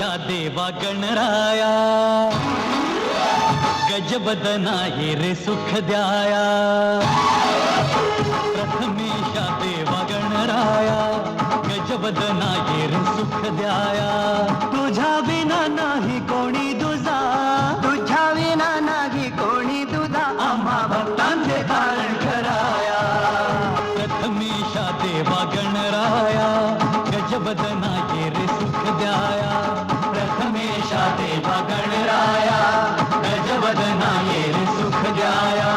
प्रथमेशा देवा गणराया गजबदना ये रे सुख द्याया प्रथमेशा देवा गणराया गजबदना ये रे सुख द्याया तुझ्या विना नाही कोणी दुजा तुझ्या विना नाही कोणी तुझा आम्हा भक्तांचे तारण कराया प्रथमेशा देवा गणराया गजबदना ये रे सुख द्याया प्रथमेशा देवा गणराया गजबदना ये रे सुख द्याया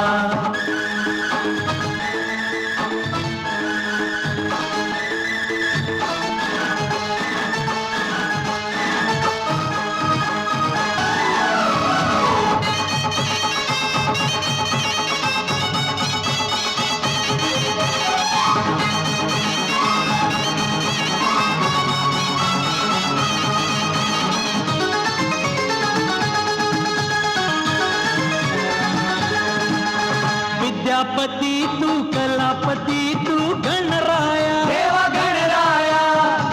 विद्यापती तू कलापती तू गणराया देवा गणराया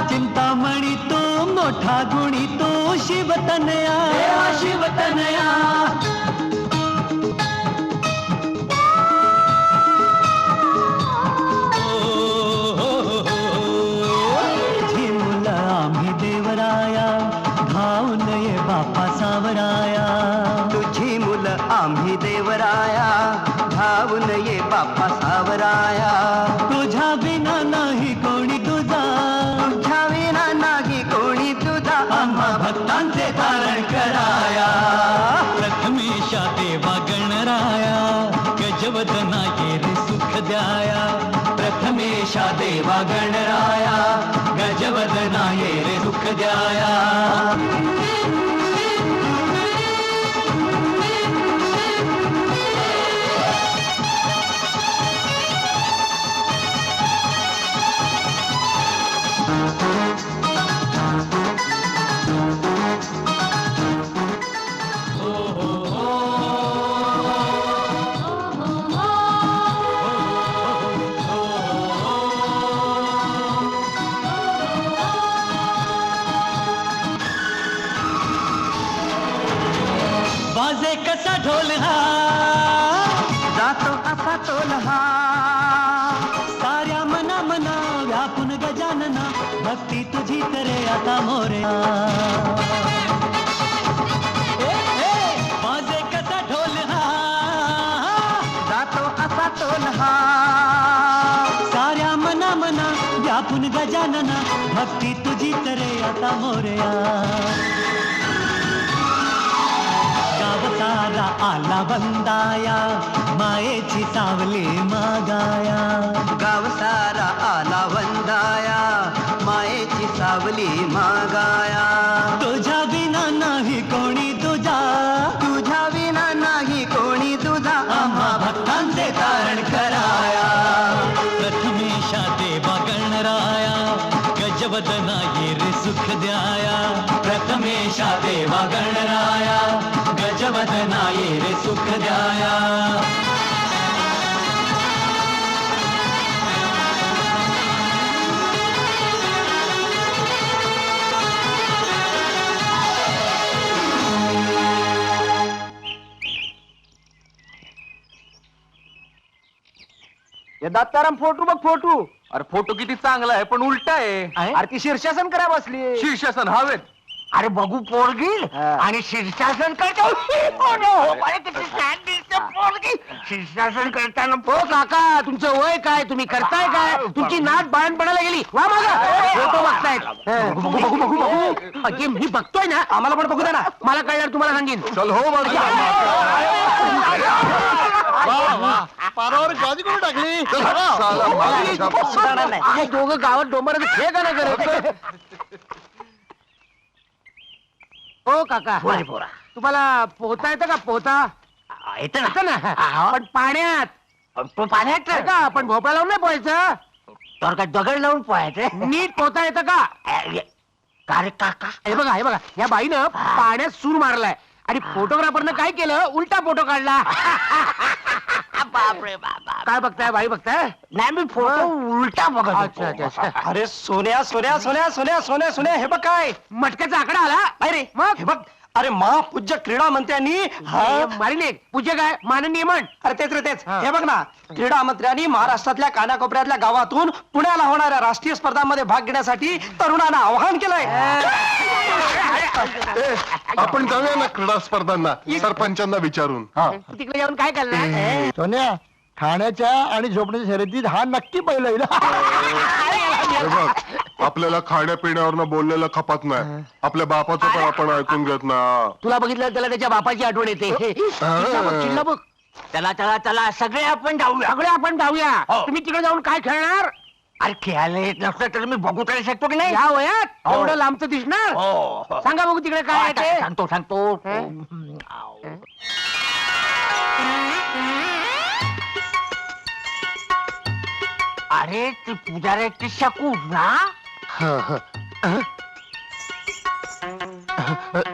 चिंतामणी तू मोठा गुणी तू शिवतनया देवा शिवतनया तुझी मुलं आम्ही देवराया धावून ये बापा सावराया तुझी मुलं आम्ही देवराया धावून ये बाप्पा सावराया तुझ्या विना नाही कोणी तुझा तुझ्या विना नाही कोणी तुझा आम्हा भक्तांचे तारण कराया प्रथमेशा देवा गणराया गजवदना ये रे सुख द्याया प्रथमेशा देवा गणराया गजवदना ये रे सुख द्याया वाजे कसा ढोल हा जातो असा तोल हा साऱ्या मना मना व्यापून गजानना भक्ती तुझी करे आता मोरया वाजे कसा ढोल हा जातो असा तोल हा साऱ्या मना मना व्यापून गजानना भक्ती तुझी करे आता मोरया गाव सारा आला वंदाया मायेची सावली मागाया गाव सारा आला वंदाया मायेची सावली मागाया तुझ्या विना नाही कोणी तुझा तुझ्या विना नाही कोणी तुझा आम्हा भक्तांचे तारण कराया प्रथमेशा देवा गणराया गजवदना ये रे सुख द्याया प्रथमेशा देवा गणराया गजवदना ये रे सुख द्याया दाताराम फोटो बघ फोटो अरे फोटो किती चांगला आहे पण उलटा आहे अरे ती शीर्षासन करा बसली शीर्षासन हवेत अरे बघू पोरगी आणि शीर्षासन करतो शीर्षासन करताना हो काका तुमचं वय काय तुम्ही करताय काय तुमची नाट बाळणपणाला गेली वा माझा फोटो बघतायत बघू बघू बघू बघू अगे मी बघतोय ना आम्हाला पण बघू द्या ना मला कळल्यावर तुम्हाला सांगेन चल हो मग पारावर गादी करून टाकली साला, हे दोघं गावात डोंबराचं खेळ का नाही करत हो काका तुम्हाला पोहता येतं का पोहता येतं ना पण पाण्यात पाण्यात का आपण भोपळा लावून नाही पोहायचं तर काय दगड लावून पोहायचं नीट पोहता येतं का का रे काका हे बघा या बाईनं पाण्यात सूर मारलाय आणि फोटोग्राफरनं काय केलं उलटा फोटो काढला बापरे बाबा. काय बघताय बाई बघताय? नाही मी फोटो उलटा बघत अच्छा होतो. अच्छा अच्छा. अरे सोन्या सोन्या सोन्या सोन्या सोन्या सोन्या हे बघ काय मटक्याचा आकडा आला. अरे मग? हे बघ अरे महापूज्य क्रीडा मंत्र्यांनी मारिले पूज्य काय माननीय म्हण. अरे तेच रे तेच हा. हे बघ ना क्रीडा मंत्र्यांनी महाराष्ट्रातल्या कानाकोपऱ्यातल्या गावातून पुण्याला होणाऱ्या राष्ट्रीय स्पर्धांमध्ये भाग घेण्यासाठी तरुणांना आवाहन केलंय. आपण जाऊया ना क्रीडा स्पर्धांना सरपंचांना विचारून. तिकडे जाऊन काय करणार? सोन्या खाण्याच्या आणि झोपण्याच्या शर्यतीत हा नक्की पहिला येईल. हे बघ, आपल्याला खाण्यापिण्यावरनं बोललेलं खपत नाही. आपल्या बापाचं पण आपण ऐकून घेत ना. तुला बघितलं त्याला त्याच्या बापाची आठवण येते. चिल्ला बघ. चला चला चला सगळे आपण जाऊया. सगळे आपण जाऊया. हो. तुम्ही तिकडे जाऊन काय खेळणार? अरे खेळायला येत नसलं तर मी बघू तरी शकतो की नाही? या वयात हो. एवढं लांबचं दिसणार? हो. सांगा बघू तिकडे काय आहे ते. सांगतो सांगतो. अरे ती पुजाऱ्याची शकू ना.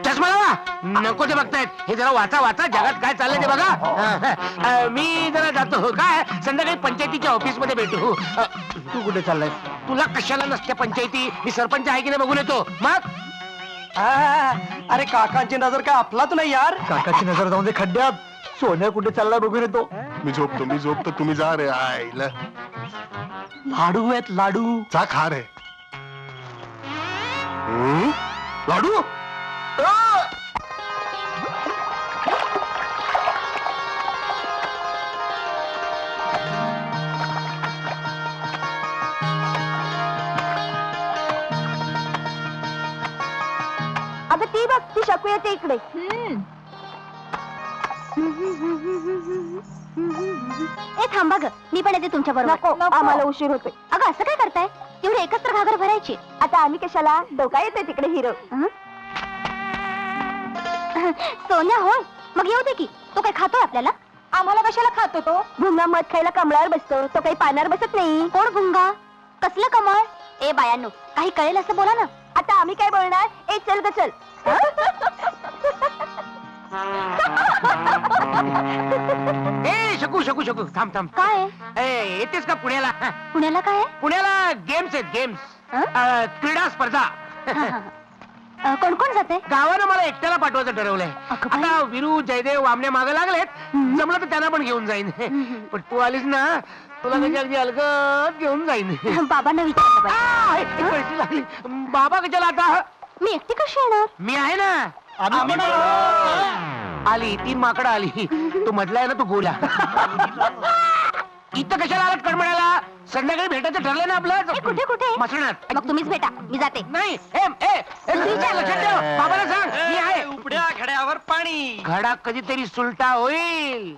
चष्मा लावा. नको ते बघतायत. हे जरा वाचा वाचा जगात काय चाललंय ते बघा. मी जरा जातो. काय संध्याकाळी पंचायतीच्या ऑफिस मध्ये भेटू. तू कुठे चाललाय? तुला कशाला नसत्या पंचायती? मी सरपंच आहे की नाही बघून येतो. मग अरे काकांची नजर काय आपलाच नाही यार. काकाची नजर जाऊन दे खड्ड्यात. सोन्या कुठे चाललाय बघून येतो. मी झोपतो तुम्ही जा रे. आईला लाडू आहेत लाडू. जा खा रे. लाडू अगं ती बघ ती शकू येते इकडे. ए थांबा ग मी पण येते तुमच्या बरोबर. आम्हाला उशीर होतोय. अगं असं काय करताय? एवढे एकत्र घागर भरायची. आता आम्ही कशाला डोका येते तिकडे हिरो. सोन्या होय मग येऊ दे की. तो काय खातोय आपल्याला? आम्हाला कशाला खातो तो? भुंगा मध खायला कमळावर बसतो. तो काही पानावर बसत नाही. कोण भुंगा? कसलं कमळ? ए बायांनो काही कळेल असं बोला ना. आता आम्ही काय बोलणार? ए चल ग चल. ए शकू शकू शकू थांब थांब. काय ए येतेस का पुण्याला? पुण्याला काय आहे? पुण्याला गेम्स आहेत गेम्स. क्रीडा स्पर्धा. कोण कोण जाते? गावानं मला एकट्याला पाठवायचं ठरवलंय. अगं बाई. आता विरू जयदेव वामने मागे लागलेत. जमलं तर त्यांना पण घेऊन जाईन. पण तू आलीस ना तुला त्याची अगदी अलगद घेऊन जाईन. बाबांना विचारलं पाहिजे. आ, एक कळशी लागली. बाबा कशाला आता? मी एकटी कशी येणार? मी आहे ना. आली 3 माकडं आली. तो मधला आहे ना तो गोल्या. इथं कशाला आलात कडमड्याला? संध्याकाळी भेटायचं ठरलं ना ए, आपलं. कुठे कुठे? मसणात. मग तुम्हीच भेटा मी जाते. नाही लक्षात ठेव. बाबाला सांग मी आहे. उपड्या घड्यावर पाणी. घडा कधीतरी सुलटा होईल.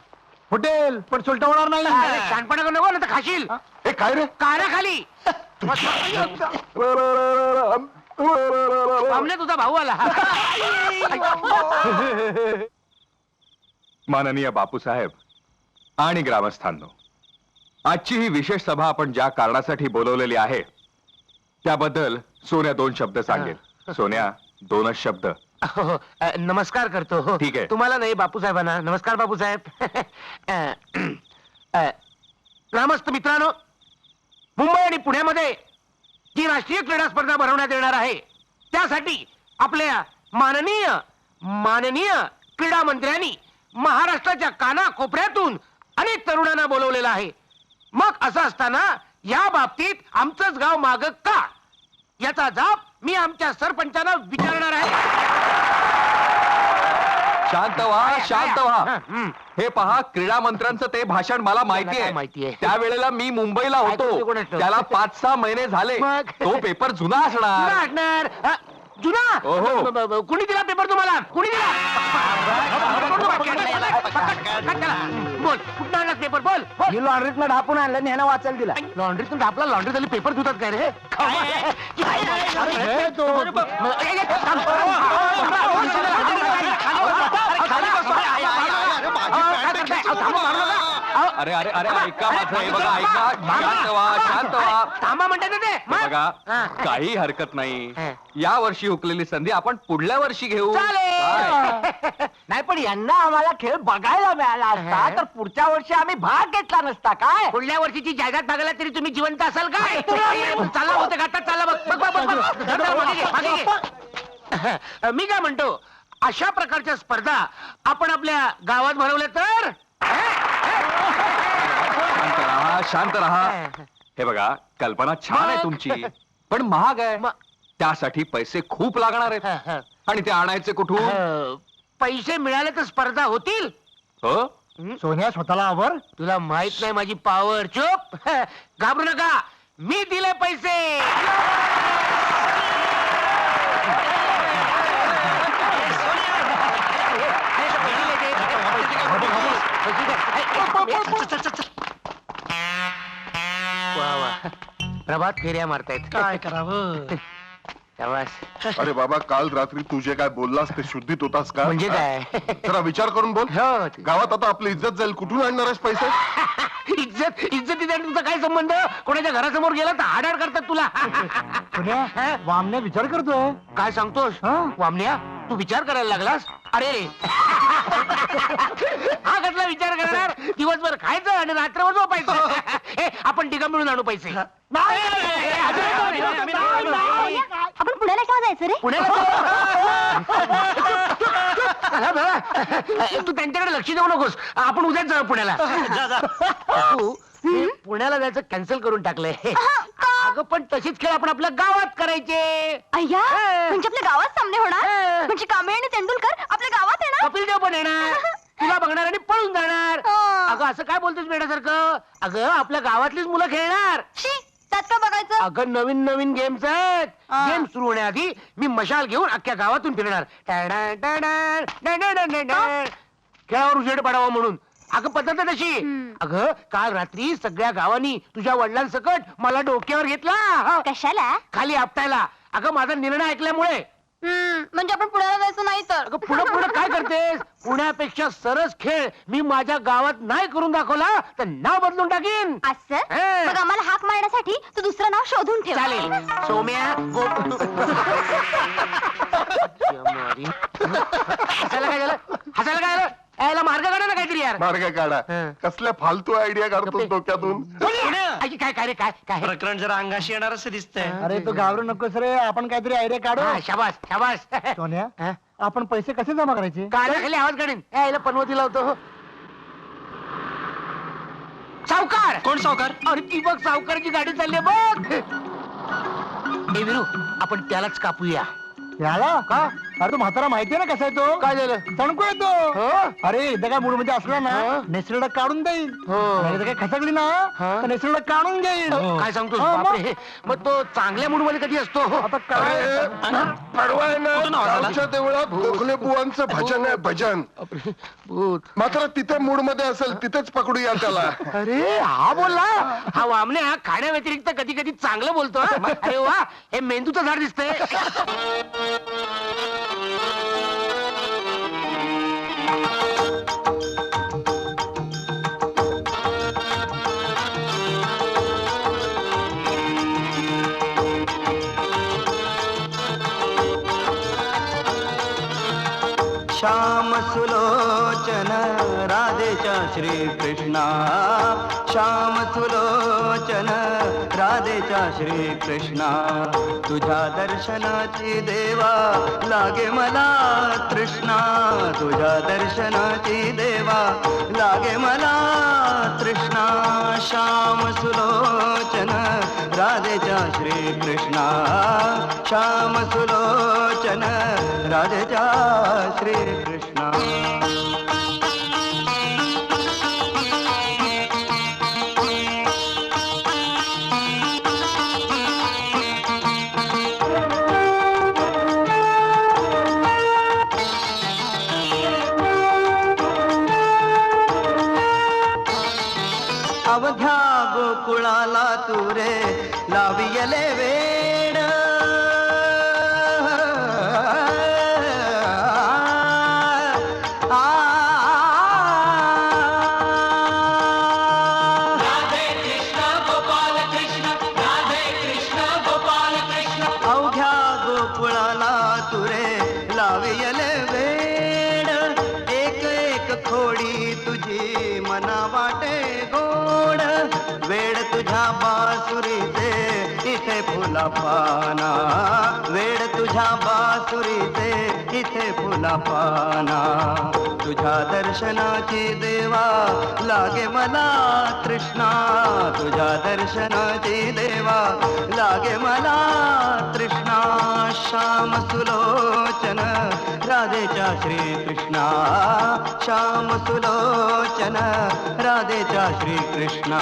फुटेल पण सुलटा होणार नाही. अरे, शहाणपणा करू नको ना तर खाशील. ए काय रे. कानाखाली. सामने तुझा भाऊ आला. माननीय बापूसाहेब आणि ग्रामस्थांनो, आजची ही विशेष सभा आपण ज्या कारणासाठी बोलवलेली आहे त्याबद्दल सोन्या 2 शब्द सांगेल. सोन्या 2च शब्द. नमस्कार करतो. ठीक आहे. तुम्हाला नाही बापूसाहेबांना. नमस्कार बापूसाहेब. ग्रामस्थ मित्रांनो, मुंबई आणि पुण्यामध्ये जी राष्ट्रीय क्रीडा स्पर्धा भरवण्यात येणार आहे त्यासाठी आपल्या माननीय क्रीडा मंत्र्यांनी महाराष्ट्राच्या कानाकोपऱ्यातून अनेक तरुणांना बोलवलेलं आहे. मग असं असताना या बाबतीत आमचंच गाव मागं का याचा जाब मी आमच्या सरपंचांना विचारणार आहे. शांत व्हा शांत व्हा. हं. हे पहा, क्रीडा मंत्र्यांचं ते भाषण मला माहिती काय आहे. माहितीये? त्यावेळेला मी मुंबईला काय तुझं होतो. कोणास ठाऊक? त्याला 5-6 महिने झाले. मग? तो पेपर जुना असणार. जुना असणार. जुना? ओहो. कुणी दिला पेपर तुम्हाला? कुणी दिला? बोल कुठं आणला पेपर? बोल बोल. लॉन्ड्रीतनं ढापून आणलं आणि ह्यानं वाचायला दिला. लॉन्ड्रीतून आपला लॉन्ड्री झाली पेपर धुतात काय रे? अरे अरे अरे ऐका माझं, हे बघा ऐका, शांत व्हा, शांत व्हा. थांबा म्हणतात ना ते हे मग? बघा हा. काही हरकत नाही. हा. या वर्षी हुकलेली संधी आपण पुढल्या वर्षी घेऊ. काय? चालेल नाही पण यांना आम्हाला खेळ बघायला मिळाला असता तर पुढच्या वर्षी आम्ही भाग घेतला नसता काय पुढल्या वर्षीची जाहिरात बघायला तरी तुम्ही जिवंत असाल काय चालला होते का आता चालला बघ बघ बघ बघ बघ. धर, धर, मागे घे, मागे घे. मी काय म्हणतो अशा प्रकारच्या स्पर्धा आपण आपल्या गावात भरवल्या तर शांत राहा, शांत राहा. हे बघा कल्पना छान आहे मग? तुमची, पण महाग आहे. मग? त्यासाठी पैसे खूप लागणार आहेत. आणि ते आणायचे कुठून? पैसे मिळाले तर स्पर्धा होतील. हो सोन्या स्वतःला आवर. तुला माहित नाही माझी पावर. चुप घाबरू नका, मी दिले पैसे. वा वा, प्रभात फेऱ्या मारतायत. काय करावं? शाबास. अरे बाबा काल रात्री तू जे काय बोललास ते शुद्धीत होतास का? म्हणजे काय? जरा विचार करून बोल. हो. गावात आता आपली इज्जत जाईल, कुठून आणणार आहेस पैसे? इज्जतीचा तुझा काय संबंध? कोणाच्या घरासमोर गेला तर हाडाड करतात तुला. सोन्या वामण्या विचार करतोय. काय सांगतोस हा. वामन्या? तू विचार करायला लागलास? अरे हा कसला विचार करणार? दिवसभर खायचं आणि रात्रभर झोपायचं. आपण तिघं मिळून आणू पैसे. आपण पुण्याला केव्हा जायचं रे? तू त्यांच्याकडे लक्ष देऊ नकोस. आपण उद्याच जाऊ पुण्याला. तू हे पुण्याला जायचं कॅन्सल करून टाकलंय. अगं पण तशीच खेळ आपण आपल्या गावात करायचे. अय्या म्हणजे आपल्या गावात सामने होणार? म्हणजे कांबळे आणि तेंडुलकर आपल्या गावात येणार? कपिल देव पण येणार, तुला बघणार आणि पळून जाणार. अगं असं काय बोलतोस वेड्यासारखं? अगं आपल्या गावातलीच मुलं खेळणार. शी, त्यात काय बघायचं? अगं नवीन नवीन गेम्स आहेत. गेम सुरू होण्याआधी मी मशाल घेऊन अख्ख्या गावातून फिरणार. खेळावर उजेड पडावा म्हणून. अगं पद्धत आहे तशी. अगं काल रात्री सगळ्या गावांनी तुझ्या वडिलांसकट मला डोक्यावर घेतला कशाला? खाली आपटायला. अगं माझा निर्णय ऐकल्यामुळे. म्हणजे आपण पुण्याला जायचं नाही तर? अगं पुढं पुढं काय करतेस? पुण्यापेक्षा सरस खेळ मी माझ्या गावात नाही करून दाखवला तर नाव बदलून टाकीन. असं? हे. मग आम्हाला हाक मारण्यासाठी तू दुसरं नाव शोधून ठेव. चालेल. सोम्या हसायला काय झालं? हसायला काय झालं? यायला मार्ग काढा ना काहीतरी यार. मार्ग काढा. कसल्या फालतू आयडिया काढतोस डोक्यातून? आई, काय काय रे काय काय? प्रकरण जरा अंगाशी येणार असं दिसतंय. अरे तू घाबरू नकोस रे, आपण काहीतरी आयडिया काढू. हा, शाबास शाबास. सोन्या हा? आपण पैसे कसे जमा करायचे? कानाखाली आवाज काढीन. यायला पनवती लावतो. सावकार. कोण सावकार? अरे ती बघ सावकारची गाडी चालली बघ. ए विरू, आपण त्यालाच कापूया. याला का? अरे तू म्हातारा माहितीये ना कसा आहे तो? काय झालं? तणको येतो. अरे एकदा काय मूड मध्ये असला ना हा? नेसरडा काढून देईल. हो. आणि एकदा काय खसकली ना हा? तर नेसरडा काढून घेईल. काय सांगतोस? हा, मग? बापरे. मग तो चांगल्या मूड मध्ये कधी असतो? आता काय? परवा आहे ना गावच्या देवळात गोखले बुवांचं भजन आहे, भजन. भूत. मात्र तिथे मूड मध्ये असेल तिथेच पकडूया त्याला. अरे हा बोलला. हा वामने हा खाण्या व्यतिरिक्त कधी कधी चांगलं बोलतो. हा? अरे वा, हे मेंदूचं झाड दिसतंय. श्याम सुलोचन राधेच्या श्रीकृष्णा, श्याम सुलोचन राधेच्या श्रीकृष्णा, तुझ्या दर्शनाची देवा लागे मला तृष्णा, तुझ्या दर्शनाची देवा लागे मला तृष्णा, श्याम सुलोचन राधेच्या श्रीकृष्णा, श्याम सुलोचन राधेच्या श्रीकृष्णा. अवघ्या गोकुळाला तू रे लावियले वेड, फुला पाना वेड तुझ्या बासुरीचे इथे फुला पाना तुझ्या दर्शनाची देवा लागे मला तृष्णा तुझ्या दर्शनाची देवा लागे मला तृष्णा श्याम सुलोचन राधेच्या श्रीकृष्णा श्याम सुलोचन राधेच्या श्रीकृष्णा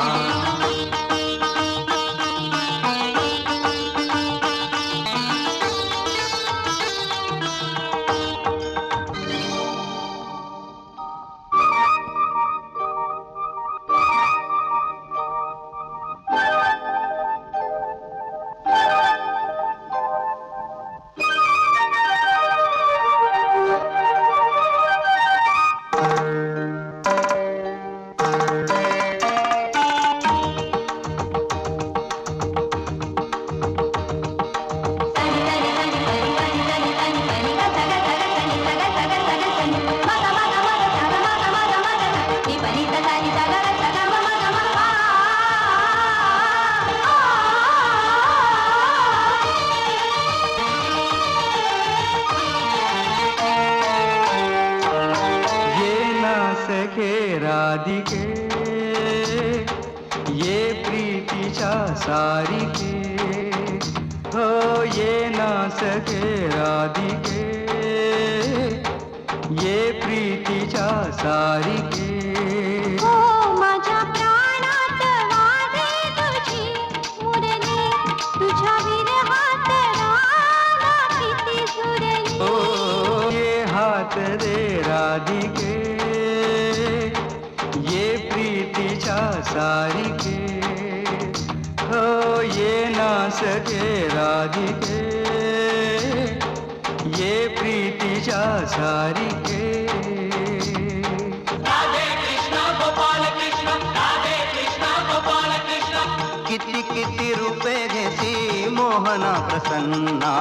राधिके ये प्रीतीच्या सारिके हो ये ना सके राधिके ये प्रीतीच्या सारिके हो माझ्या प्राणात वादे तुझी मुरली तुझ्या विरहात रागा किती सुरली ओ ये हात दे राधिके ये प्रीतीच्या सारिके हो ये ना सके राधिके ये प्रीतीच्या सारिके किती किती रूपे घेसी मोहना प्रसन्ना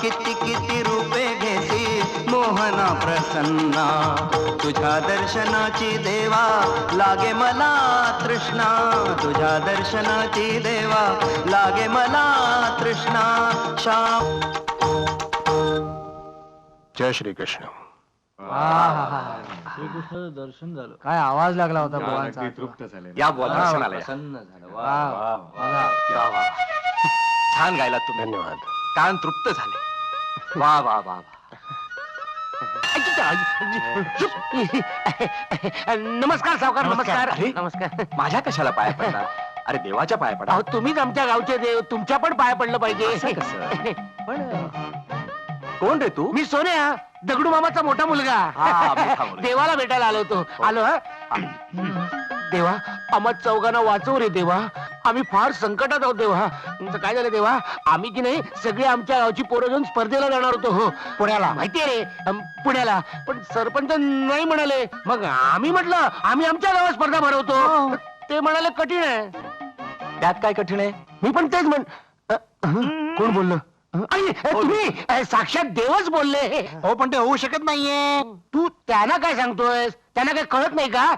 किती किती रूपे घेसी मोहना प्रसन्ना तुझ्या दर्शनाची देवा लागे मला तृष्णा तुझ्या दर्शनाची देवा लागे मला तृष्णा श्याम जय श्री कृष्ण. काय आवाज लागला होता बुवांचा या बुवा दर्शनाला या. छान गायलात तुम्ही. धन्यवाद. कान तृप्त झाले. वा वा वा वा. नमस्कार सावकार नमस्कार अरे? नमस्कार माझ्या कशाला पाया पडणार? अरे देवाच्या पाया पडा. अहो तुम्हीच आमच्या गावचे देव तुमच्या पण पाया पडलं असं पाहिजे कसं? पण कोण रे तू? मी सोन्या दगडू मामाचा मोठा मुलगा मोठा मुलगा. देवाला भेटायला आलो होतो आलो हा देवा आम्हा चौघांना वाचव रे देवा आम्ही फार संकटात आहोत देवा तुमचं काय झालं देवा आम्ही की नाही सगळी आमच्या गावची पोरं घेऊन स्पर्धेला जाणार होतो हो पुण्याला माहितीये रे पुण्याला पण सरपंच नाही म्हणाले मग आम्ही म्हटलं आम्ही आमच्या गावात स्पर्धा भरवतो ते म्हणाले कठीण आहे त्यात काय कठीण आहे? मी पण तेच कोण बोललो तुम्ही साक्षात देवच बोलले हो पण ते होऊ शकत नाहीये. तू त्यांना काय सांगतोय त्यांना काय कळत नाही का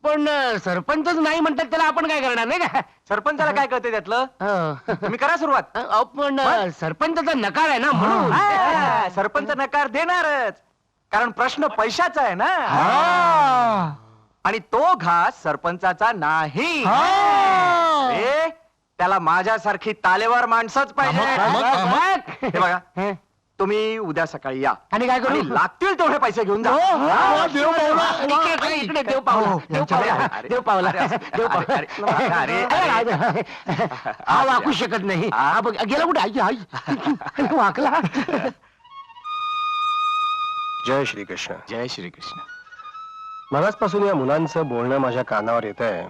पण सरपंचच नाही म्हणतात त्याला आपण काय करणार नाही का सरपंचाला काय कळते त्यातलं? हो. तुम्ही करा सुरुवात. पण सरपंचाचा नकार आहे ना म्हणून हा, सरपंच नकार देणारच कारण प्रश्न पैशाचा आहे ना आणि तो घास सरपंचाचा नाही. ए, त्याला माझ्यासारखी तालेवार माणसंच पाहिजे. हे बघा तुम्ही उद्या सकाळी या आणि काय करू आणि लागतील तेवढे पैसे घेऊन जा. देव पावला इकडे देव पावला देव पावला देव पावला देव पावला हा वाकू शकत नाही हा बघ गेला कुठे आई आई वाकला जय श्री कृष्ण. जय श्री कृष्ण. मगाचपासून या मुलांचं बोलणं माझ्या कानावर येत आहे.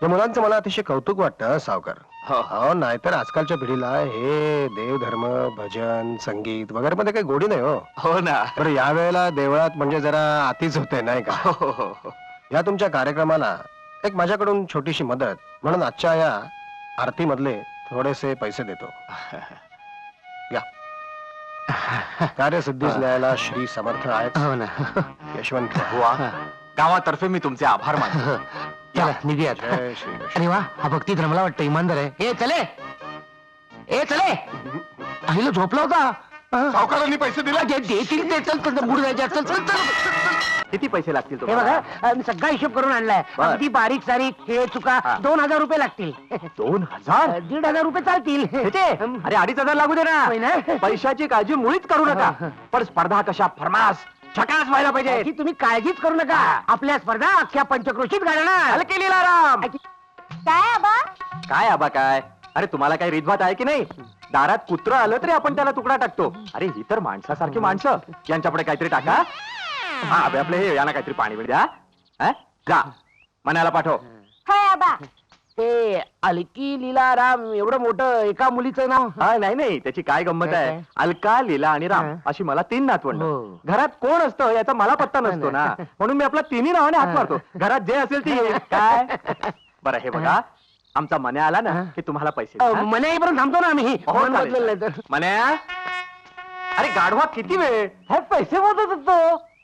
या मुलांचं मला अतिशय कौतुक वाटतं सावकार. हो नाहीतर आजकालच्या पिढीला हे देवधर्म भजन संगीत वगैरे मध्ये काही गोडी नाही हो. हो ना. बरं या वेळेला देवळात म्हणजे जरा आतीच होते नाही का. हो. या तुमच्या कार्यक्रमाला एक माझ्याकडून छोटीशी मदत म्हणून आजच्या या आरती मधले थोडेसे पैसे देतो. या कार्यसिद्धीस न्यायला श्री समर्थ आहेत हो ना यशवंत. बुवा, गावातर्फे मी तुमचे आभार मानतो. चला निघूयात जय श्री कृष्ण. अरे वा हा भक्ती धर्मला वाटतं इमानदार आहे हे चले ए चले आईला झोपला होता सावकारांनी पैसे दिले देतील ते चल चल मूड जायचे चल चल चल किती पैसे लागतील हे बघा मी सगळा हिशोब करून आणलाय बरं. अगदी बारीक सारीक हे चुका 2,000 रुपये लागतील 2,000? 1,500 रुपये चालतील अरे 2,500 लागू दे होय ना ना? पैशाची काळजी मुळीच करू नका पण स्पर्धा कशा फरमास छकास व्हायला पाहिजे याची तुम्ही काळजीच करू नका आपल्या स्पर्धा अख्ख्या पंचक्रोशीत घालणार हलके लीलाराम काय आबा काय आबा काय अरे तुम्हाला काही रीतभात आहे की नाही दारात कुत्र आलं तरी आपण त्याला तुकडा टाकतो अरे ही तर माणसासारखी माणसं यांच्यापुढे काहीतरी टाका हा अबे आपले हे यांना काहीतरी पाणी बिणी द्या हा? जा मनाला पाठव होय आबा ते अलकी लीलाराम एवढं मोठं एका मुलीचं नाव हा नाही नाही त्याची काय गंमत आहे काय? अलका लीला आणि राम हा. अशी मला 3 नातवंड हो. घरात कोण असतं याचा मला पत्ता नसतो ना म्हणून मी आपला 3 नावाने हात मारतो घरात जे असेल ते येईल. काय बरं हे बघा आमचा मन्या आला ना की तुम्हाला पैसे द्या, हा? मने येईपर्यंत थांबतो ना आम्ही हो, मन चालेल. बदललं तर मन्या अरे गाढवा किती वेळ हे पैसे मोजत होतो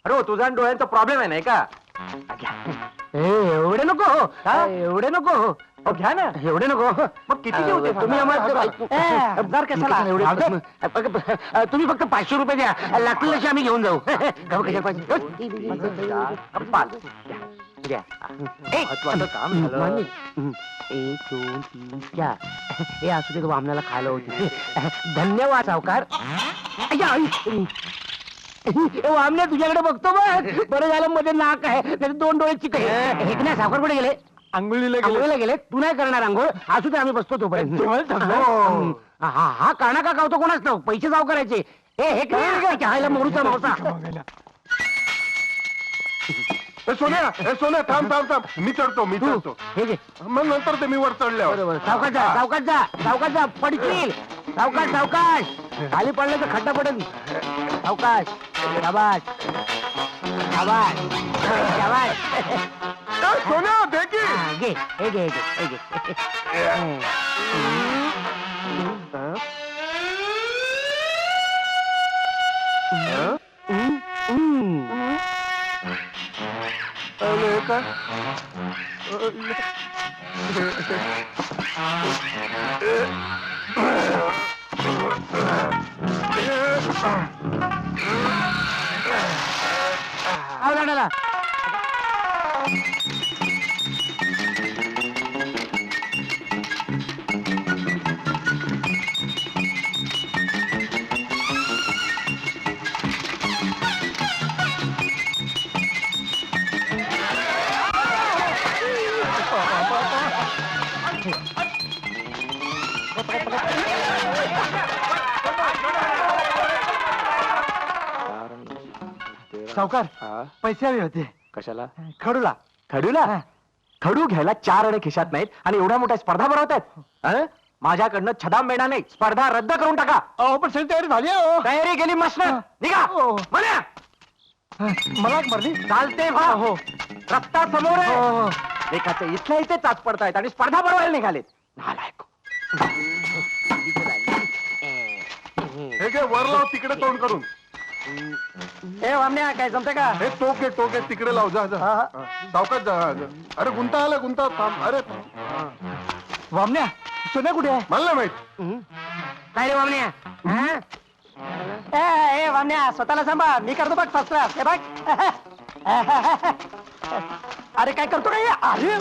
अरे हो, तुझा आणि डोळ्यांचा प्रॉब्लेम आहे नाही का एवढे नको हा? एवढे नको हो, घ्या ना एवढे नको मग किती घेऊ ते तुम्ही सांगा. दर कशाला तुम्ही फक्त 500 रुपये द्या लागतील तसे आम्ही घेऊन जाऊ गाव कशाला पाहिजे? पाच. द्या. महत्वाचं काम झालं. मान्य. 1 2 3 4 हे असू दे तो आम्हाला खायला होती धन्यवाद सावकार अय्या, आई. आमने तुझ्याकडे बघतो बघ बरं झालं मध्ये नाक आहे त्याचे 2 डोळे चिक आहे हे की नाही सावकार कुठे गेले आंघोळीला गेले तू नाही करणार आंघोळ असू दे आम्ही बसतो तोपर्यंत हा काना का गावतो कोणाच नाव पैसे साव करायचे हे काय हायला मोरूचा मावसा सोन्या थांब थांब थांब मी चढतो हे घे मग नंतर ते मी वर चढल्यावर बरोबर सावकाश जा पडतील सावकाश खाली पडलं तर खड्डा पडेल सावकाश शाबास सोन्या दे की घे हे घे दादाला सावकार पैसे हवे होते कशाला खडूला खडूला खडू घ्यायला 4 अणे खिशात नाहीत आणि एवढ्या मोठ्या स्पर्धा भरवतायत माझ्याकडनं छदाम मिळणार नाही स्पर्धा रद्द करून टाका अहो पण सगळी तयारी झाली आहे, हो. तयारी केली मस्त निघा हो. म्हणा मला मारली चालते भा हो रस्ता समोर आहे हो. लेखाचे इथल्या इथे चाच पडतायत आणि स्पर्धा भरवायला निघालेत नालायक हे घे वर लाव तिकडे तोंड करून ए वामण्या काय जमते का हे टोके तिकडे लाव जा सावकाश जा अरे गुंता आला गुंता थांब अरे वामण्या सोन्या कुठे आहे मला नाही माहित काय रे वामण्या ए वामण्या स्वतःला सांभाळ मी करतो बघ फर्स्ट क्लास हे बघ अरे काय करतो काय अरे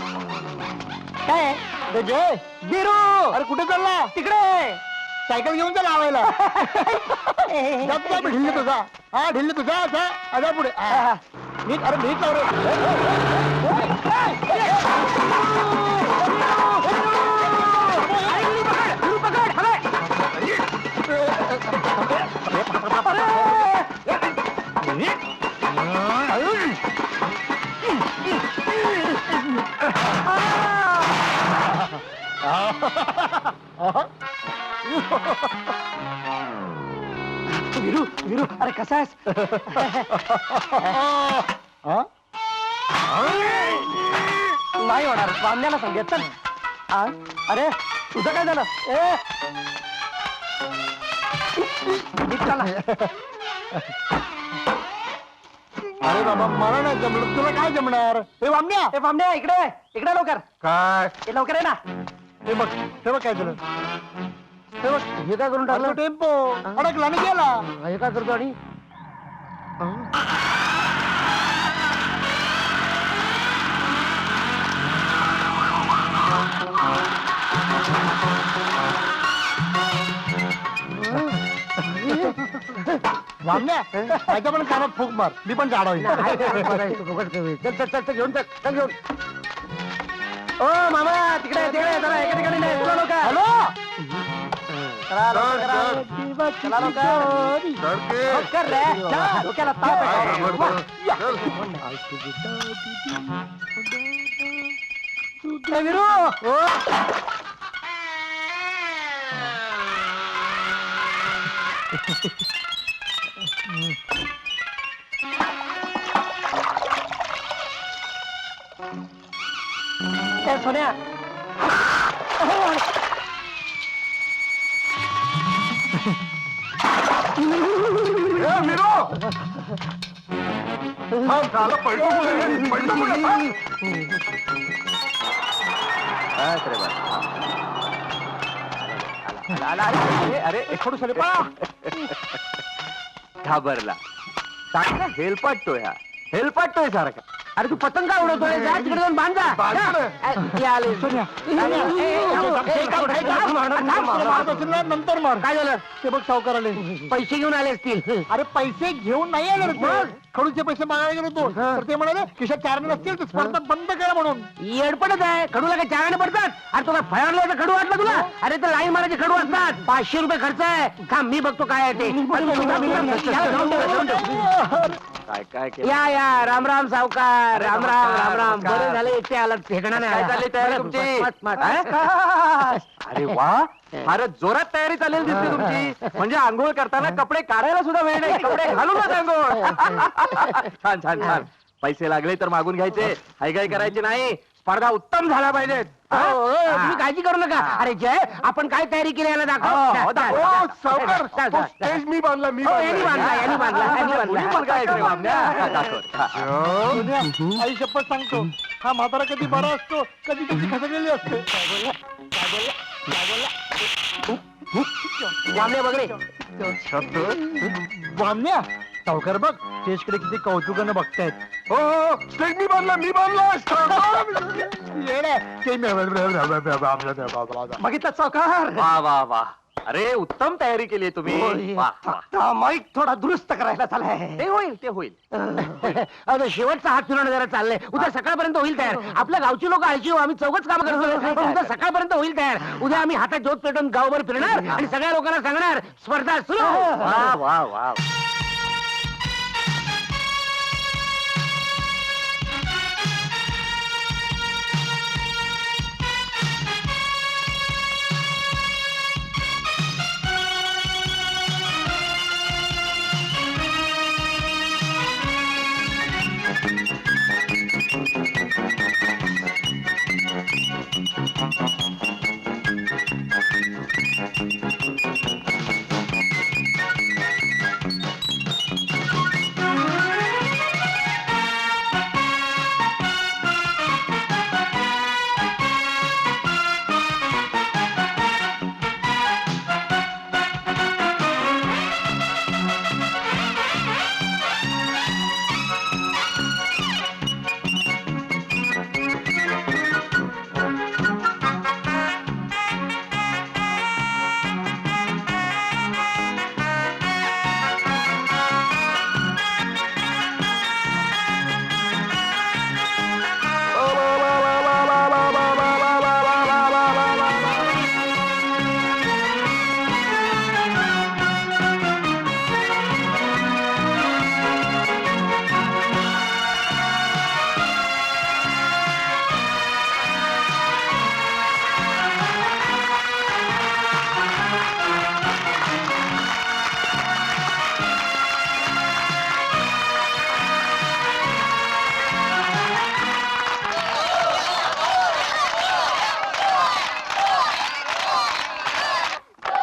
काय जय बिरू अरे कुठे चालला तिकडे सायकल घेऊन जा लावायला ढिल्ली तुझा हा ढिल्ली तुझा असा अजा पुढे नीट अरे नीट लाव रे विरू अरे कसा आहेस नाही होणार वामण्याला सांगेल चल अरे तुझं काय झालं अरे बाबा मला नाही जमलं तुला काय जमणार हे वामण्या ए वामण्या इकडे इकडे लवकर काय लवकर आहे ना हे बघ काय झालं हे काय करून टाकलं टेम्पो अडकला आणि गेला. हे काय करतो आणि वामण्या माझ्या पण कानात फूक मार, मी पण झाडा चल चल चल चल, घेऊन चल चल घेऊन. ओ मामा तिकडे तिकडे जरा एका ठिकाणी नाही, चला लवकर. हॅलो चला लवकर. लवकर रे. चल, डोक्याला ताप आहे. वा. या. ए, विरू. ओ. ए, सोन्या. अरे खडू साले पळा. घाबरला सारखा हेलपाटतोय हा, हेलपाटतोय सारखा. अरे तू पतंग का उडवतोय? जा तिकडे जाऊन बांध जा. हे आले सोन्या. नंतर मार. काय झालं? ते बघ सावकार आले. पैसे घेऊन आले असतील. अरे पैसे घेऊन नाही आले रे ते. खडूचे पैसे मागायला गेलो तो, तर ते म्हणाले खिशात 4 नसतील तर स्पर्धा बंद करा म्हणून. येडपडत आहे. खडूला काय चाराने पडतात? अरे तुला फळाला खडू वाटलं तुला? अरे तर लाईन मारायचे खडू असतात. 500 रुपये खर्च आहे. थांब मी बघतो काय आहे ते. काय काय केलं? या या राम राम सावकार. राम राम राम राम. बरं झालं एकटे आलात. ठिकाणा नाही काय आला. चालली तयारी तुमची? मस्त, मस्त. अरे वा, फारच जोरात तयारी चालेल दिसते तुमची. म्हणजे आंघोळ करताना कपडे काढायला सुद्धा वेळ नाही, कपडे घालूनच आंघोळ. छान छान छान. पैसे लागले तर मागून घ्यायचे, हायगाय करायची नाही. स्पर्धा उत्तम झाला पाहिजेत. तुम्ही काळजी करू नका. अरे जय, आपण काय तयारी केली याला दाखव. स्टेज मी बांधला, मी यांनी बांधला, यांनी बांधला, यांनी मुली पण काय बांधला. रे बामण्या? दाखव. आई शपथ सांगतो, हा म्हातारा कधी बरा असतो, कधी कधी खसलेली असते. वामने बघ रे. वामण्या सावकार बघ, स्टेजकडे किती कौतुकानं बघतायत. हो स्टेज मी बांधला, मी बांधला. बघितलं सावकार? वा वा वा. अरे उत्तम तयारी केली तुम्ही. वा, वा. माईक थोडा दुरुस्त करायला चाललाय. ते होईल, ते होईल. अरे शेवटचा हात फिरवणं जरा चाललंय. उद्या सकाळपर्यंत होईल तयार. आपल्या गावची लोक आळशी हो, आम्ही चौकच काम करतो. पण उद्या सकाळपर्यंत होईल तयार. उद्या आम्ही हातात ज्योत पेटून गावभर फिरणार आणि सगळ्या लोकांना सांगणार स्पर्धा सुरू. वा वा वा.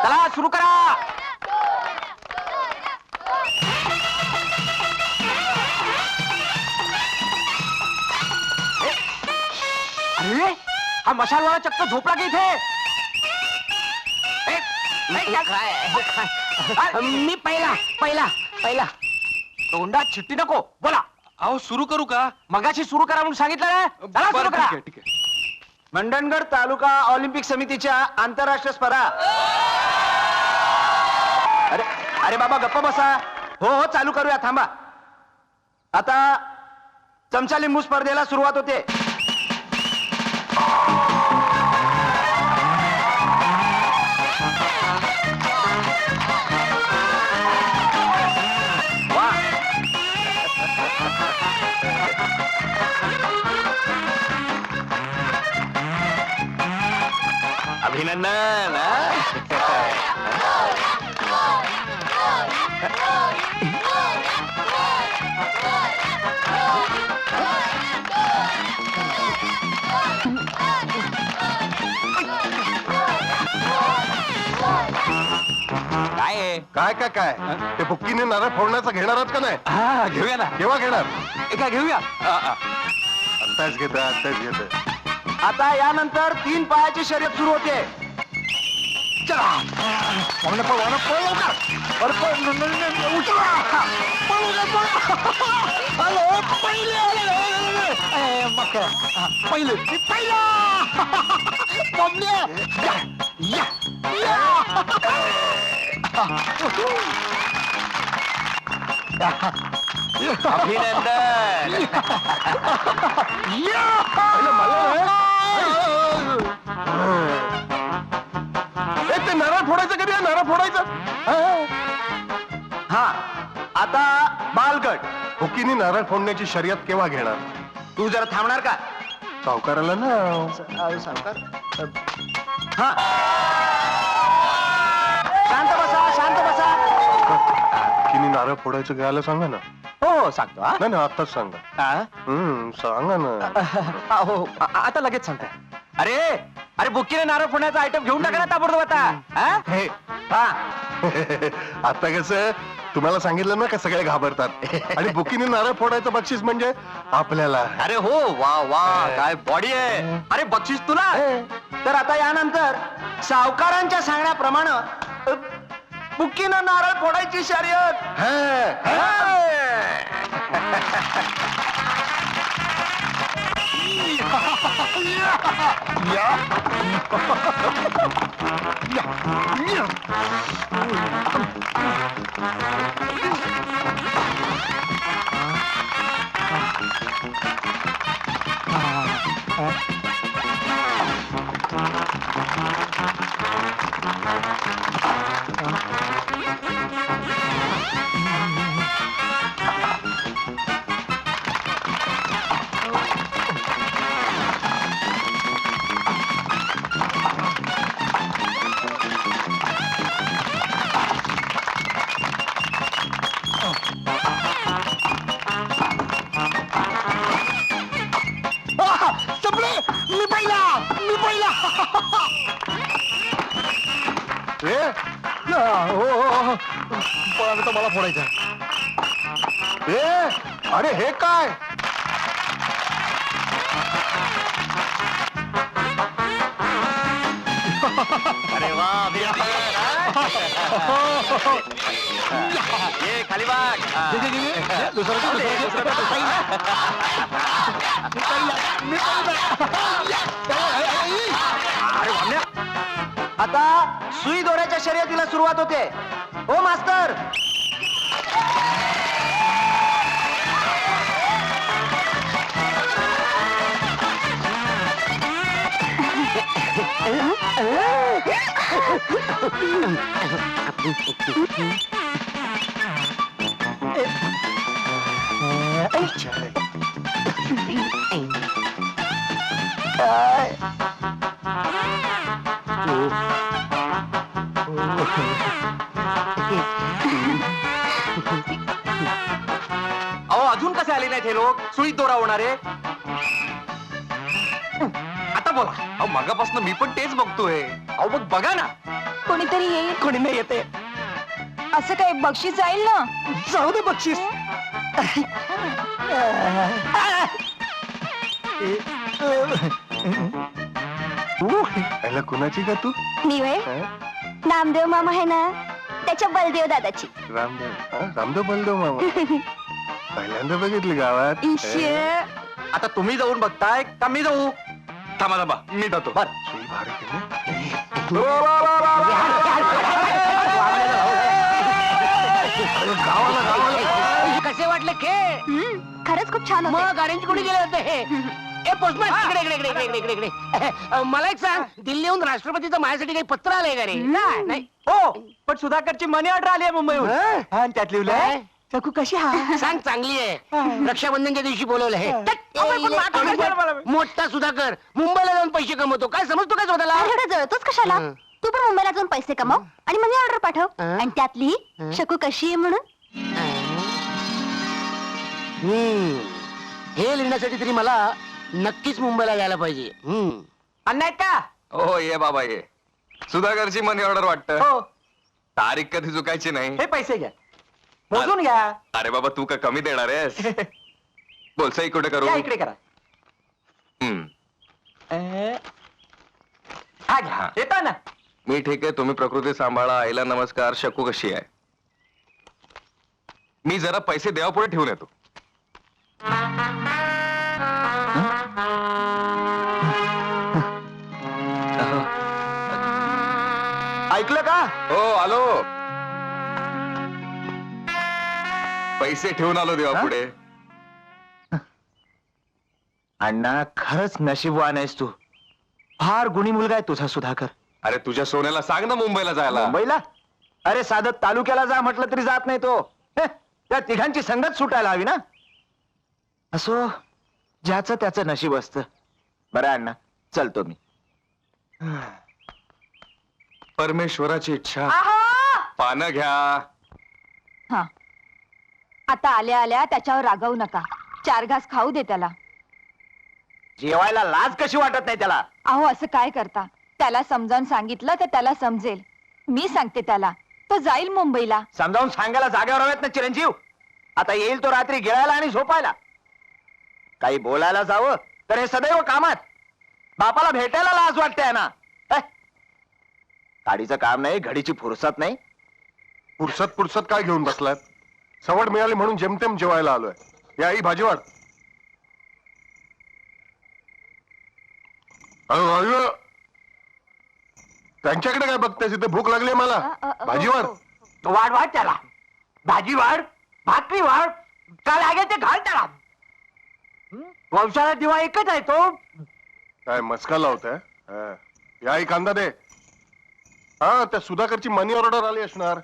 चला सुरू करा. अरे हा मशालवाला चक्क झोपला की इथे. मी पहिला पहिला पहिला तोंडात चिट्टी नको बोला. अहो सुरू करू का? मगाशी सुरू करा म्हणून सांगितलं ना. चला सुरू बरं, करा. ठीक आहे, ठीक आहे. मंडणगड तालुका ऑलिम्पिक समितीच्या आंतरराष्ट्रीय स्पर्धा. अरे अरे बाबा गप्प बसा. हो हो चालू करूया थांबा. आता चमचा लिंबू स्पर्धेला सुरुवात होते. वा. अभिनंदन काय आहे? काय काय काय ते बुक्कीने नारळ फोडण्याचं घेणार आहात का नाही? हा घेऊया ना. केव्हा घेणार? काय घेऊया? आत्ताच घेत आत्ताच घेत. आता यानंतर 3 पायाची शर्यत सुरू होते. अभिनंदन. ते नारळ फोडायचं कधी आहे? नारळ फोडायचं हा आता बालगट. बुक्कीने नारळ फोडण्याची शर्यत केव्हा घेणार? तू जरा थांबणार का? सावकाराला ना. हा शांत बसा शांत बसा. बुक्कीने नारळ फोडायचं घ्यायला सांगा ना. हो सांगतो हा. नाही आता सांगा. सांगा ना. हो आता लगेच सांगताय. अरे अरे बुक्कीने नारळ फोडण्याचा आयटम घेऊन टाका ना ताबडतोब आता. हा? हे, हा आता कसं तुम्हाला सांगितलं ना का सगळे घाबरतात आणि बुकीने नारळ फोडायचं बक्षीस म्हणजे आपल्याला. अरे हो वा वा काय बॉडी आहे. अरे बक्षीस तुला. तर आता यानंतर सावकारांच्या सांगण्याप्रमाणे बुक्कीनं नारळ फोडायची शर्यत. मी पहिला मी पहिला. पण मला फोडायचं. अरे हे काय? अरे वा ये खाली बाग. आता सुई दोऱ्याच्या शर्यतीला सुरुवात होते. हो मास्तर. अहो अजून कसे आले नाहीत हे लोक. सुईत दोरा होणारे. आता बोला. अहो मगापासून मी पण तेच बघतोय. अहो मग बघा ना. कोणीतरी येईल. कोणी नाही येते. असं काय बक्षीस जाईल ना. जाऊ दे बक्षीस. याला कुणाची का तू? मी वय नामदेव मामा आहे ना त्याच्या बलदेव दादाची. रामदेव बलदेव मामा पहिल्यांदा बघितली गावात. आता तुम्ही जाऊन बघताय का मी जाऊ? थांबा थांबा मी जातो. सुई भारी केली. कसे वाटले खेळ? खरंच खूप छान होते. मग अरेंज कोणी केले होते हे? ए पोस्टमॅन इकडे इकडे इकडे इकडे इकडे इकडे मला एक सांग, दिल्लीहून राष्ट्रपतीचं माझ्यासाठी काही पत्र आलंय का रे? नाही. हो पण सुधाकरची मनी ऑर्डर आली आहे मुंबईहून. आणि त्यात लिहिलंय काय? चकू कशी हा? सांग, चांगली आहे. रक्षाबंधनच्या दिवशी बोलवलं हे. मोठा सुधाकर मुंबईला जाऊन पैसे कमवतो. काय समजतो काय स्वतःला? एवढं जळतोच कशाला? तू पण मुंबईला जाऊन पैसे कमाव आणि मनी ऑर्डर पाठव आणि त्यातली शकू कशी आहे म्हणून. हे लिहिण्यासाठी तरी मला नक्कीच मुंबईला जायला पाहिजे. अन्याय का? हो ये बाबा ये. सुधाकरची मनी ऑर्डर वाटतं. हो तारीख कधी चुकायची नाही. हे पैसे घ्या, मोजून घ्या. अरे बाबा तू का कमी देणार आहेस? बोल सही कुठे करू? या इकडे करा. हम्म. हा घ्या. हा. येता ना? मी ठीक आहे. तुम्ही प्रकृती सांभाळा. आईला नमस्कार. शकू कशी आहे? मी जरा पैसे देवापुढे ठेवून येतो. ऐकलं का? हो आलो. पैसे ठेवून आलो देवापुढे. अण्णा खरंच नशीबवान आहेस तू. फार गुणी मुलगा आहे तुझा सुधाकर. अरे तुझ्या सोन्याला सांग ना मुंबईला जायला. मुंबईला? अरे साधं तालुक्याला जा म्हटलं तरी जात नाही तो. त्या तिघांची संगत सुटायला हवी ना. असो, ज्याचं त्याचं नशीब असतं. बरं अण्णा चलतो मी. परमेश्वराची इच्छा. पानं घ्या. हा आता आल्या आल्या त्याच्यावर रागवू नका. 4 घास खाऊ दे त्याला. जेवायला लाज कशी वाटत नाही त्याला? अहो असं काय करता? त्याला समजावून सांगितलं तर त्याला समजेल. मी सांगते त्याला, तो जाईल मुंबईला. समजावून सांगायला जागेवर हवेत ना चिरंजीव. आता येईल तो रात्री गिळायला आणि झोपायला. काही बोलायला जावं तर हे सदैव कामात. बापाला भेटायला लाज वाटते ना. गाडीचं काम नाही, घडीची फुरसत नाही. पुरसत काय घेऊन बसलात? सवड मिळाली म्हणून जेमतेम जेवायला आलोय. या आई भाजी वाढ. त्यांच्याकडे काय बघतेस? इथे भूक लागली मला. भाजी वाढ. वाढ वाढ त्याला. भाजी वाढ, भाकरी वाढ, काय लागेल ते घाल त्याला. वंशाला दिवा एकच आहे तो. काय मस्का लावताय? या आई कांदा दे. हा त्या सुधाकरची मनी ऑर्डर आली असणार.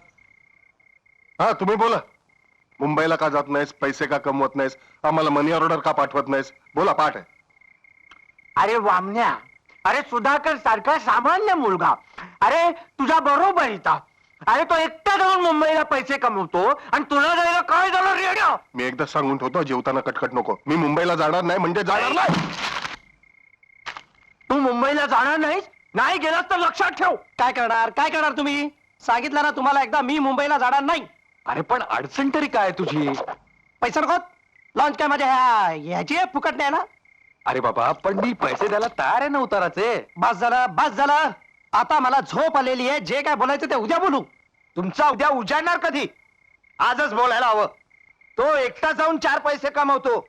हा तुम्ही बोला. मुंबईला का जात नाहीस? पैसे का कमवत नाहीस? आम्हाला मनी ऑर्डर का पाठवत नाहीस? बोला, पाठ आहे. अरे वामन्या, अरे सुधाकर सारखा सामान्य मुलगा. अरे तुझा बरोबर इथं. अरे तो एकटा जाऊन मुंबईला पैसे कमवतो आणि तुला जायला काय झालं रेडिओ? मी एकदा सांगून ठेवतो, जेवताना कटकट नको. मी मुंबईला जाणार नाही म्हणजे जाणार नाही. तू मुंबईला जाणार नाहीस? नाही गेलास तर लक्षात ठेव. काय करणार तुम्ही? सांगितलं ना तुम्हाला एकदा, मी मुंबईला जाणार नाही. अरे पण अडचण तरी काय तुझी? पैसा नको. लॉन्च काय माझ्या ह्याची आहे, फुकट नाही ना. अरे बाबा पण मी पैसे द्यायला तयार आहे ना उताराचे. बस झालं. आता मला झोप आलेली आहे. जे काय बोलायचं ते उद्या बोलू. तुमचा उद्या उजाडणार कधी? आजच बोलायला हवं. तो एकटा जाऊन 4 पैसे कमवतो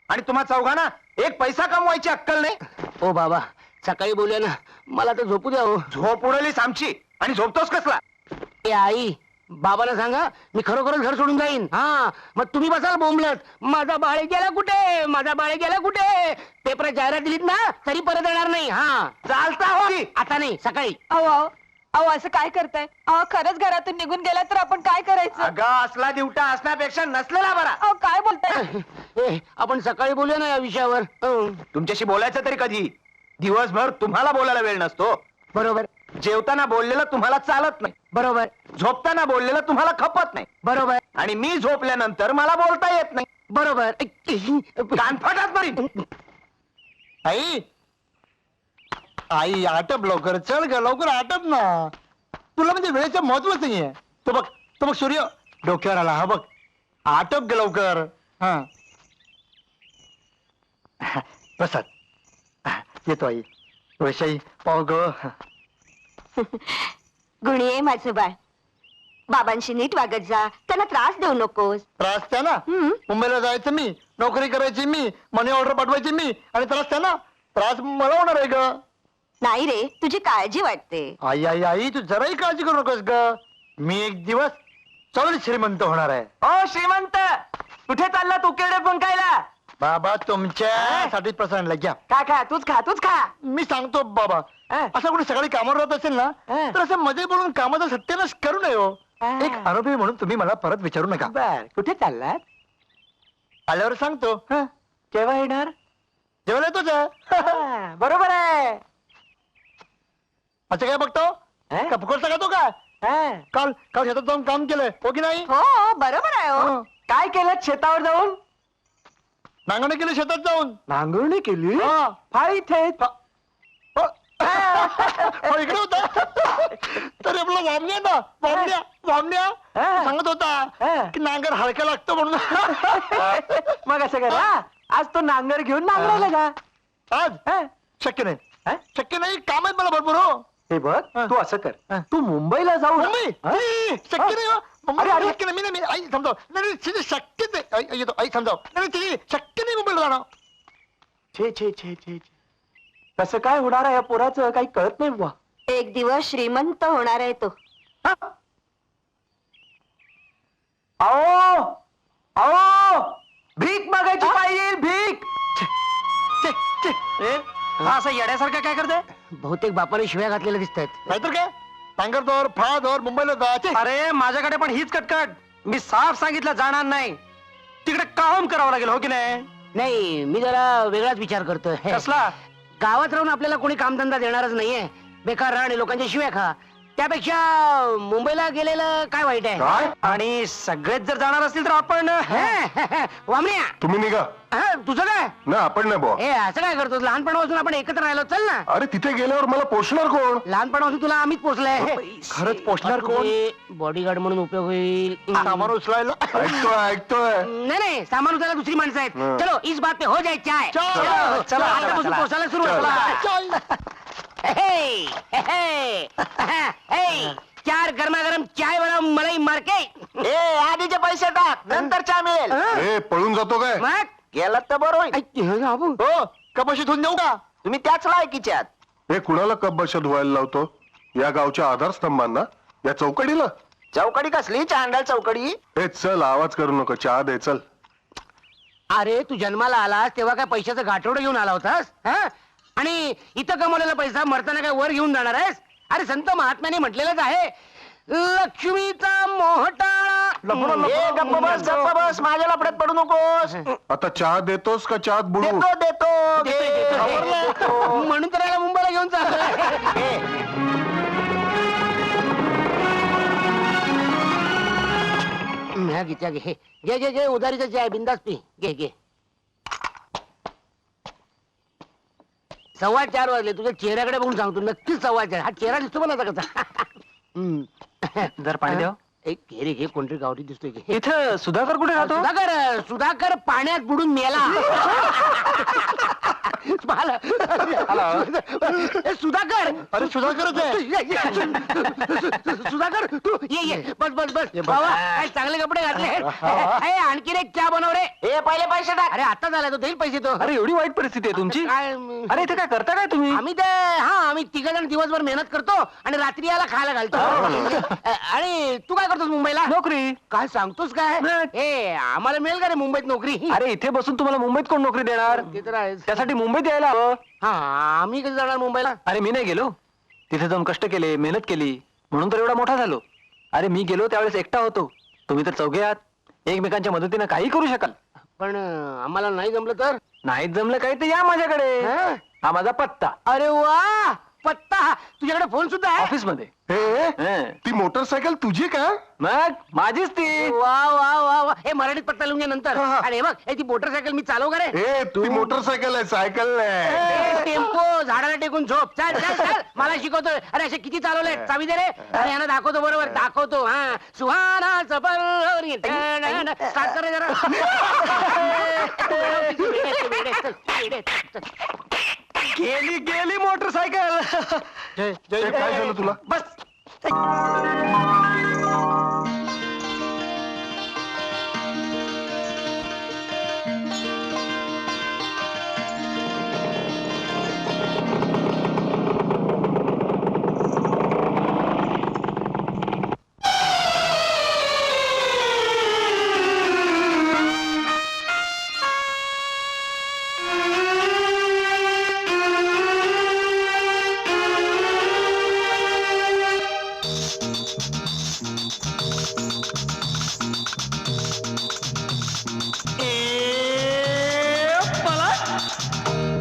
आणि तुम्हा चौघांना 1 पैसा कमवायची अक्कल नाही. ओ बाबा, सकाळी बोलूया ना. मला तर झोपू द्या हो. झोप उडवलीस आमची आणि झोपतोस कसला? ए आई, बाबाला सांगा मी खरोखरच घर सोडून जाईन. हा मग तुम्ही बसाल बोंबलत, माझा बाळे गेला कुठे, माझा बाळे गेला कुठे. पेपरात जाहिरात दिलीत ना तरी परत येणार नाही. हा चालता हो. आता नाही, सकाळी. अहो असं काय करताय? अहो खरंच घरातून निघून गेला तर आपण काय करायचं? अगं असला दिवटा असण्यापेक्षा नसलेला बरा. अहो काय बोलताय? ए, आपण सकाळी बोलूया ना या विषयावर. तुमच्याशी बोलायचं तरी कधी? दिवसभर तुम्हाला बोलायला वेळ नसतो. बरोबर जेवताना बोललेलं तुम्हाला चालत नाही. बरोबर झोपताना बोललेलं तुम्हाला खपत नाही. बरोबर आणि मी झोपल्यानंतर मला बोलता येत नाही. बरोबर. कानफटात मारीन. आई आटप लवकर. चल ग लवकर आटप ना. तुला म्हणजे वेळेचं महत्वच नाहीये. तो बघ सूर्य डोक्यावर आला. हा बघ, आटप ग लवकर. हा प्रसाद येतो आई. वैशाई पाव ग. गुणी आहे माझं बाळ. बाबांशी नीट वागत जा, त्यांना त्रास देऊ नकोस. त्रास त्यांना हम्म. मुंबईला जायचं मी, नोकरी करायची मी, मनी ऑर्डर पाठवायची मी, आणि त्रास त्यांना. त्रास मला होणार आहे ग. नाही रे, तुझी काळजी वाटते. आई आई आई तू जराही काळजी करू नकोस ग. मी एक दिवस चौल श्रीमंत होणार आहे. ओ श्रीमंत, कुठे चालला तू केडे पंकायला? बाबा तुमच्यासाठी प्रसारण घ्या. खा तूच खा. मी सांगतो बाबा, असं कुठे सकाळी कामावर राहत असेल ना, तर असं मध्ये बोलून कामाचा सत्यानाश करू नये हो. एक अनुभवी म्हणून तुम्ही मला परत विचारू नका. बर, कुठे चाललात? आल्यावर सांगतो. केव्हा येणार? जेवण येतोच. बरोबर आहे. असं काय बघतो का फुकटचा खातो का? काल काल शेतात जाऊन काम केलंय हो की नाही? हो बरोबर आहे. हो काय केलं शेतावर जाऊन? नांगरणी केली शेतात जाऊन. नांगरणी केली? हा. फार इथे. हो, इकडे होता. तर आपला वामण्या ना, वामण्या सांगत होता की नांगर हलका लागतो म्हणून. मग असं करा, आज तो नांगर घेऊन नांगरायला जा. आज शक्य नाही, शक्य नाही. काम आहेत मला भरपूर हो. हे बघ, तू असं कर, तू मुंबईला जाऊ. मुंबई शक्य नाही हो. मुंबई शक्य नाही. मी नाही, आई समजाव. नाही तिथे शक्य नाही. आई येतो, आई समजाव. नाही तिथे शक्य नाही मुंबईला जाणं. छे तसं काय होणार आहे या पोराचं, काही कळत नाही बुवा. एक दिवस श्रीमंत होणार आहे तो. आओ भीक मागायची पाहिजे, भीक. असं येड्यासारखं काय करते? बहुतेक बापाने शिव्या घातलेल्या दिसत आहेत. नाहीतर काय, नांगरदोर फाळादोर मुंबईला जायचे. अरे माझ्याकडे पण हीच कटकट. मी साफ सांगितलं जाणार नाही. तिकडे काम करावं लागेल हो की नाही? नाही, मी जरा वेगळाच विचार करतोय. कसला? गावात राहून आपल्याला कोणी कामधंदा देणारच नाहीये. बेकार राहा आणि लोकांच्या शिव्या खा. त्यापेक्षा मुंबईला गेलेलं काय वाईट आहे? काय? आणि सगळेच जर जाणार असतील तर आपण वामण्या. तुम्ही निघा तुझं काय? ना, आपण नाही बुवा. ए असं काय करतो? लहानपणापासून आपण एकत्र राहिलो. चल ना. अरे तिथे गेल्यावर मला पोषणार कोण? लहानपणापासून तुला आम्हीच पोचलोय. खरंच पोचणार कोण? बॉडीगार्ड म्हणून उपयोग होईल. सामान उचलायला. ऐकतोय नाही, सामान उचलायला दुसरी माणसं आहेत. हं. चलो इस बात पे हो जाए चाय. चलो, चलो आतापासून पोचायला सुरुवात. चल. चार गरमागरम चाय बनाव मलाई मार के. आधीचे पैसे टाक, नंतर चहा मिळेल. ए पळून जातो काय? मग गेलात तर बरोबर. हो कपाशी धुवून देऊ का? तुम्ही त्याच लायकीच्यात. हे कुणाला कप बशा धुवायला लावतो? या गावच्या आधारस्तंभांना, या चौकडीला? चौकडी कसली? चांडाल चौकडी. ए चल, आवाज करू नको, चहा दे चल. अरे तू जन्माला आलास तेव्हा काय पैशाचं गाठोडं घेऊन आला होतास? आणि इथं कमवलेला पैसा मरताना काय वर घेऊन जाणार आहेस? अरे संत महात्म्याने म्हटलेलंच आहे, लक्ष्मीचा मोहटाळा. गप्प बस, माझ्या लपड्यात पडू नकोस. आता चहा देतोस का चहात बुडू? देतो. देतो. म्हणून तर याला मुंबईला घेऊन चाललोय. घे उधारीचं चाय बिंदास पी. घे 4:15 वाजले. तुझ्या चेहऱ्याकडे बघून सांगतो, नक्कीच 4:15. हा चेहरा दिसतो मला आता कसा. जर पाणी द्यावं. एक घे कोणतरी गावठी दिसतोय. इथं सुधाकर कुठे राहतो? सुधाकर पाण्यात बुडून मेला. सुधाकर. अरे सुधाकरच आहे. सुधाकर तू ये. बस बाबा, काय चांगले कपडे घातले. आणखीन एक चहा बनव रे. पहिले पैसे टाक. अरे आता झाला तो, देईल पैसे तो. अरे एवढी वाईट परिस्थिती आहे तुमची? काय अरे इथे काय करता काय तुम्ही? आम्ही 3 जण दिवसभर मेहनत करतो आणि रात्री याला खायला घालतो. आणि तू काय करतोस मुंबईला? नोकरी. काय सांगतोस काय? आम्हाला मिळेल का रे मुंबईत नोकरी? अरे इथे बसून तुम्हाला मुंबईत कोण नोकरी देणार? ते तर आहेच. त्यासाठी मुंबईत यायला हवं. आम्ही कधी जाणार मुंबईला? अरे मी नाही गेलो. तिथे जाऊन कष्ट केले, मेहनत केली, म्हणून तर एवढा मोठा झालो. अरे मी गेलो त्यावेळेस एकटा होतो. तुम्ही तर चौघे आहात, एकमेकांच्या मदतीनं काही करू शकाल. पण आम्हाला नाही जमलं तर? नाही जमलं काही तर या माझ्याकडे. हा माझा पत्ता. अरे वा, पत्ता. तुझ्याकडे फोन सुद्धा आहे? ऑफिस मध्ये. ती मोटरसायकल तुझी का? मग माझीच ती. वा. हे मराठीत पत्ता लिहून घे नंतर. अरे बघ, ती मोटरसायकल मी चालव का रे? ए ती मोटरसायकल आहे, सायकल नाही. टेम्पो झाडाला टेकून झोप. चल मला शिकवतोय. अरे असे किती चालवले? चावी दे रे. आणि यांना दाखवतो, बरोबर दाखवतो. सुहाना स्टार्ट कर जरा. गेली मोटरसायकल. काय झालं तुला? बस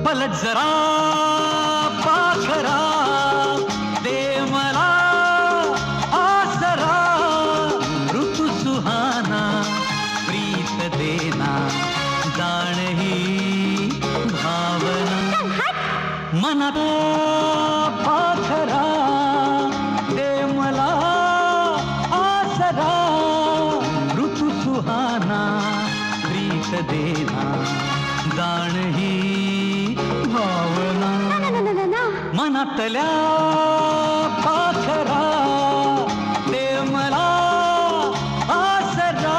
पलट जरा पाखरा दे मला आसरा ऋतू सुहाना प्रीत देना जाण ही भावना मनात पाखरा दे मला आसरा ऋतू सुहाना प्रीत देना जाण ही भावना मनातल्या पाखरा दे मला आसरा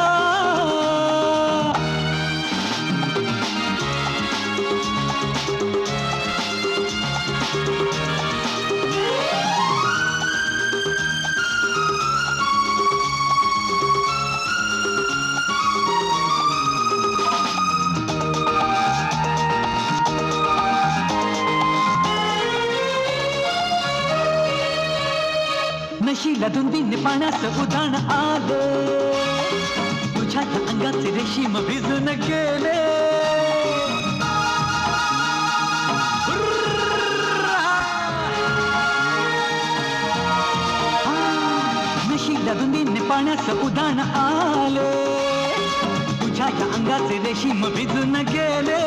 नशीला धुंदीने पाण्याचं उधाण आलं तुझ्या अंगाचे रेशीम भिजून गेले नशीला धुंदीने पाण्याचं उधाण आले तुझ्या अंगाचे रेशीम भिजून गेले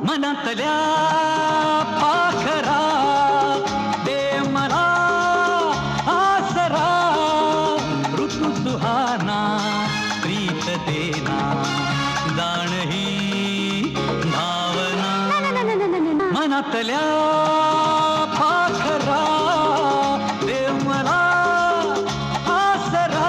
मनातल्या पाखरा दे मला आसरा ऋतू सुहाना प्रीत देना जाण ही भावना मनातल्या पाखरा दे मला आसरा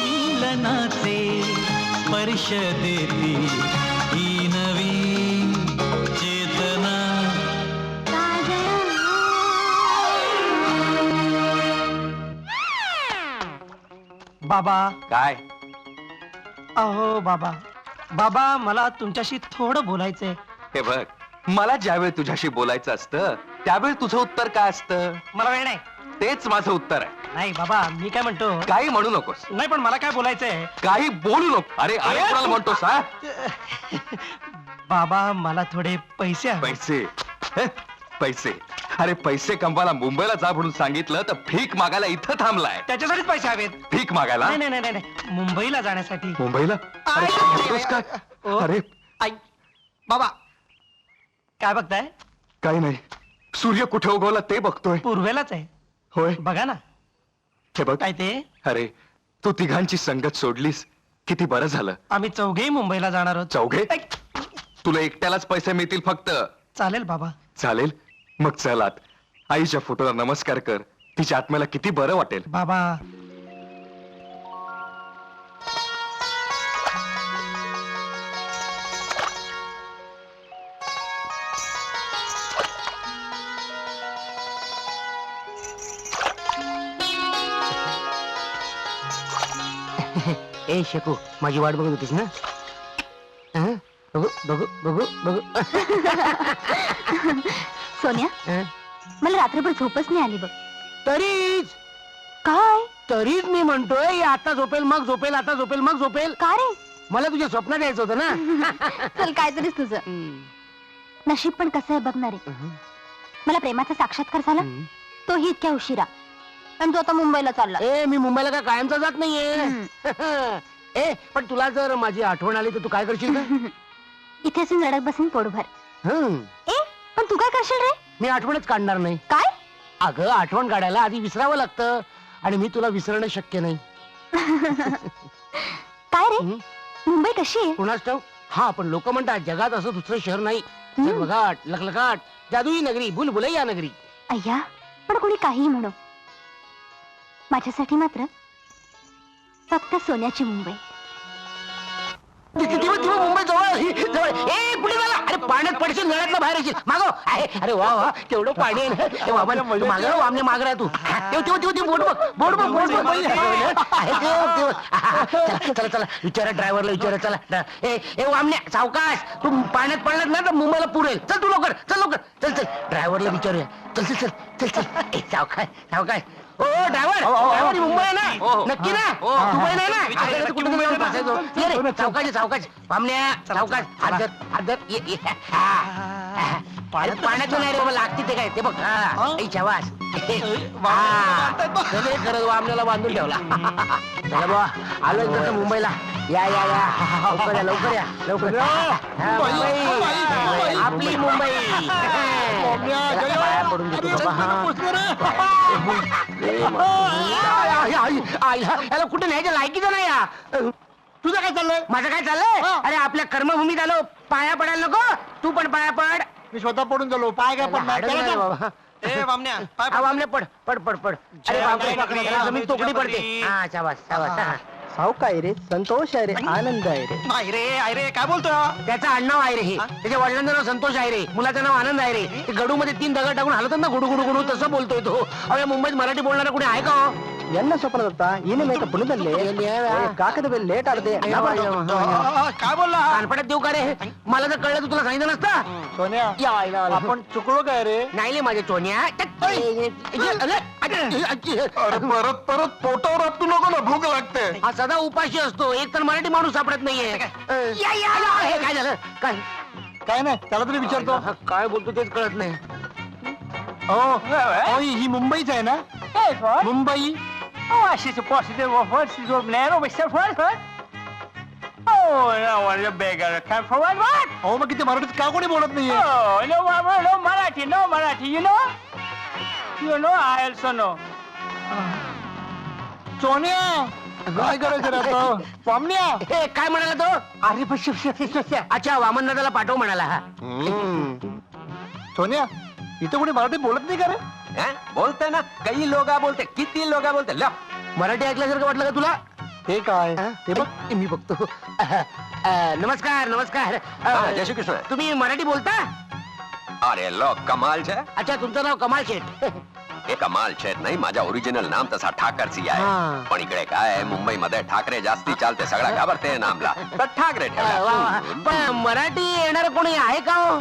मिलनाचे स्पर्श देती ही नवी चेतना बाबा काय अहो बाबा बाबा मला तुमच्याशी थोडं बोलायचंय. हे बघ, मला ज्यावेळी तुझ्याशी बोलायचं असतं त्यावेळी तुझं उत्तर काय असतं? मला वेळ नाही. तेच माझं उत्तर आहे. नाही बाबा मी काय म्हणतो काही म्हणू नकोस, नाही पण मला काय बोलायचंय काही बोलू नको. अरे अरे कोणाला म्हणतोस हा? बाबा मला थोडे पैसे हवे. पैसे हे? पैसे? अरे पैसे कमवायला मुंबईला जा म्हणून सांगितलं तर भीक मागायला इथं थांबलाय. त्याच्यासाठीच पैसे हवेत. भीक मागायला? नाही नाही नाही नाही मुंबईला जाण्यासाठी. मुंबईला? अरे काय म्हणतोस काय? ओ, अरे आई बाबा काय बघताय? काही नाही, सूर्य कुठे उगवला ते बघतोय. पूर्वेलाच आहे. होय, बघा ना. हे बघ. काय ते? अरे तू तिघांची संगत सोडलीस, किती बरं झालं. आम्ही चौघेही मुंबईला जाणार आहोत. चौघे? तुला एकट्यालाच पैसे मिळतील फक्त. चालेल बाबा. चालेल, मग चल आत. आईच्या फोटोला नमस्कार कर, तिच्या आत्म्याला किती बरं वाटेल. बाबा ए शेकू माझी वाट बघत होतीस ना हं? बघू बघू बघू बघू सोन्या हं? मला रात्रभर झोपच नाही आली बघ. तरीच काय तरीच मी म्हणतोय आता झोपेल मग झोपेल आता झोपेल मग झोपेल का रे? मला तुझ्या स्वप्नात यायचं होतं ना चल काहीतरीच तुझं नशीब पण कसं आहे बघणार आहे. मला प्रेमाचा साक्षात्कार झाला तोही इतक्या उशिरा आणि तो आता मुंबईला चालला. ए मी मुंबईला काय कायमचा जात नाहीये ए पण तुला जर माझी आठवण आली तर तू काय करशील का? इथे असून रडत बसेन पोटभर. हं. ए पण तू काय करशील रे? मी आठवणच काढणार नाही. काय? अगं आठवण काढायला आधी विसरावं लागतं आणि मी तुला विसरणं शक्य नाही. काय रे? हं? मुंबई कशी आहे? कुणाच ठाऊक हा पण लोक म्हणतात जगात असं दुसरं शहर नाही. बघाट लखलखाट जादुई नगरी भुलभुलैया नगरी. अय्या पण कोणी काहीही म्हणो माझ्यासाठी मात्र फक्त सोन्याची मुंबई. मुंबई जवळ ए पुढे झाला अरे पाण्यात पडशील नळ्यातलं बाहेर येशील मागो अरे वा वा केवढं पाणी आहे ना. ए बाबा मागं आमने माग राह तू तेव बोट बघ बोट बघ बोट बघ चला चला विचारा ड्रायव्हरला विचारा चला ए वामने सावकाश तू पाण्यात पडलात ना तर मुंबईला पुरेल. चल तू लवकर चल चल ड्रायव्हरला विचारूया. चल चल चल चल चल ए सावकाश सावकाश ओ ड्रायव्हर मुंबई आहे ना नक्की ना मुंबई नाही ना आपल्याला कुठे मुंबईवर बसायचो. ये रे सावकाश सावकाश पामण्या सावकाश हात ये पाण्यातून नाही रे बाबा लागते ते काय ते बघ शाबास खरंच वामण्याला बांधून ठेवला. चला बाबा आलोय तसं मुंबईला या या या लवकर या लवकर मुंबई आपली मुंबई पाया पडून देतो बाबा. याला कुठे न्यायच्या लायकीचं नाही या. तुझं काय चाललंय? माझं काय चाललंय अरे आपल्या कर्मभूमीत आलो पाया पडायला नको तू पण पाया पड. मी स्वतः पडून झालो पाय काय पडणार? हाडं नाही बाबा. हा, वामने पड पड पड पड अरे बापरे जमीन तोकडी पडते. हा शाबास शाबास सावक आहे रे, संतोष आहे रे, आनंद आहे रे. अरे काय बोलतोय? त्याचं आडनाव आहे रे हे. त्याच्या वडिलांचं नाव संतोष आहे रे, मुलाचं नाव आनंद आहे रे. ते गडू मध्ये 3 दगड टाकून हलतात ना गुडू गुडू गुडू तसं बोलतोय तो. अरे मुंबईत मराठी बोलणारा कुणी आहे का हो? ಎನ್ನ ಸ್ವಪ್ನ ದತ್ತ ಏನೇ ಮೇಕ ಪುಣದಲ್ಲಿ ಕಾಕದ ಬೆಲೆ ಲೇಟ್ ಆಡದೆ काय बोलला? कानपड्यात देऊ का रे? मला जर कळलं तर तुला सांगितलं नसतं. सोन्या आपण चुकलो काय रे? नाही रे माझ्या चोन्या. परत परत पोटावर आपटू नको ना, भूक लागते. हा सदा उपाशी असतो. एक तर मराठी माणूस सापडत नाहीये. हे काय झालं काय काय नाही त्याला तरी विचारतो. हा, काय बोलतो तेच कळत नाही. हो ही मुंबईच आहे ना? Mumbai. she's a positive of what she's over there over self what? Oh, no, what a beggar come for what? हो मग किती मराठीत का कोणी बोलत नाहीये? Oh, no Marathi, you know? You know, I also know. सोन्या काय करायचं रे आता? वामन्या हे काय म्हणाला तो? अरे पण अच्छा वामन दादाला पाठव म्हणाला. हा सोन्या इथे कोणी मराठी बोलत नाही का रे? बोलते ना काही लोक बोलते किती लोक बोलते मराठी ऐकल्यासारखं वाटलं का तुला? हे काय ते बघ मी बघतो. नमस्कार नमस्कार जय श्री कृष्ण. तुम्ही मराठी बोलता? अरे लोक कमाल छे. अच्छा तुमचं नाव कमाल शेठ. हे कमाल छे नाही, माझा ओरिजिनल नाम तसा ठाकरसी आहे. हा. पण इकडे काय मुंबईमध्ये ठाकरे जास्ती चालते, सगळा घाबरते नामला तर ठाकरे वा, वा. ठेवला. पण मराठी येणार कोणी आहे का हो?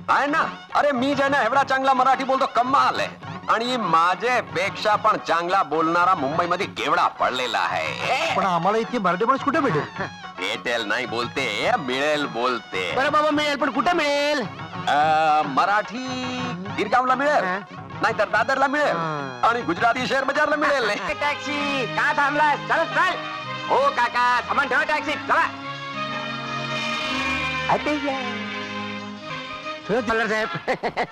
आहे ना. अरे मी जे ना एवढा चांगला मराठी बोलतो कमाल आहे. आणि माझे पेक्षा पण चांगला बोलणारा मुंबईमध्ये केवढा पडलेला आहे. पण आम्हाला इथे मराठी माणूस कुठे भेटेल? भेटेल नाही बोलते, मिळेल बोलते. बरं बाबा मिळेल पण कुठे मिळेल? मराठी गिरगावला मिळेल, नाहीतर दादरला मिळेल आणि गुजराती शेअर बाजारला मिळेल. टॅक्सी का थांबला? चल चल. हो काका सामान ठेवा टॅक्सी चला. मल्हार साहेब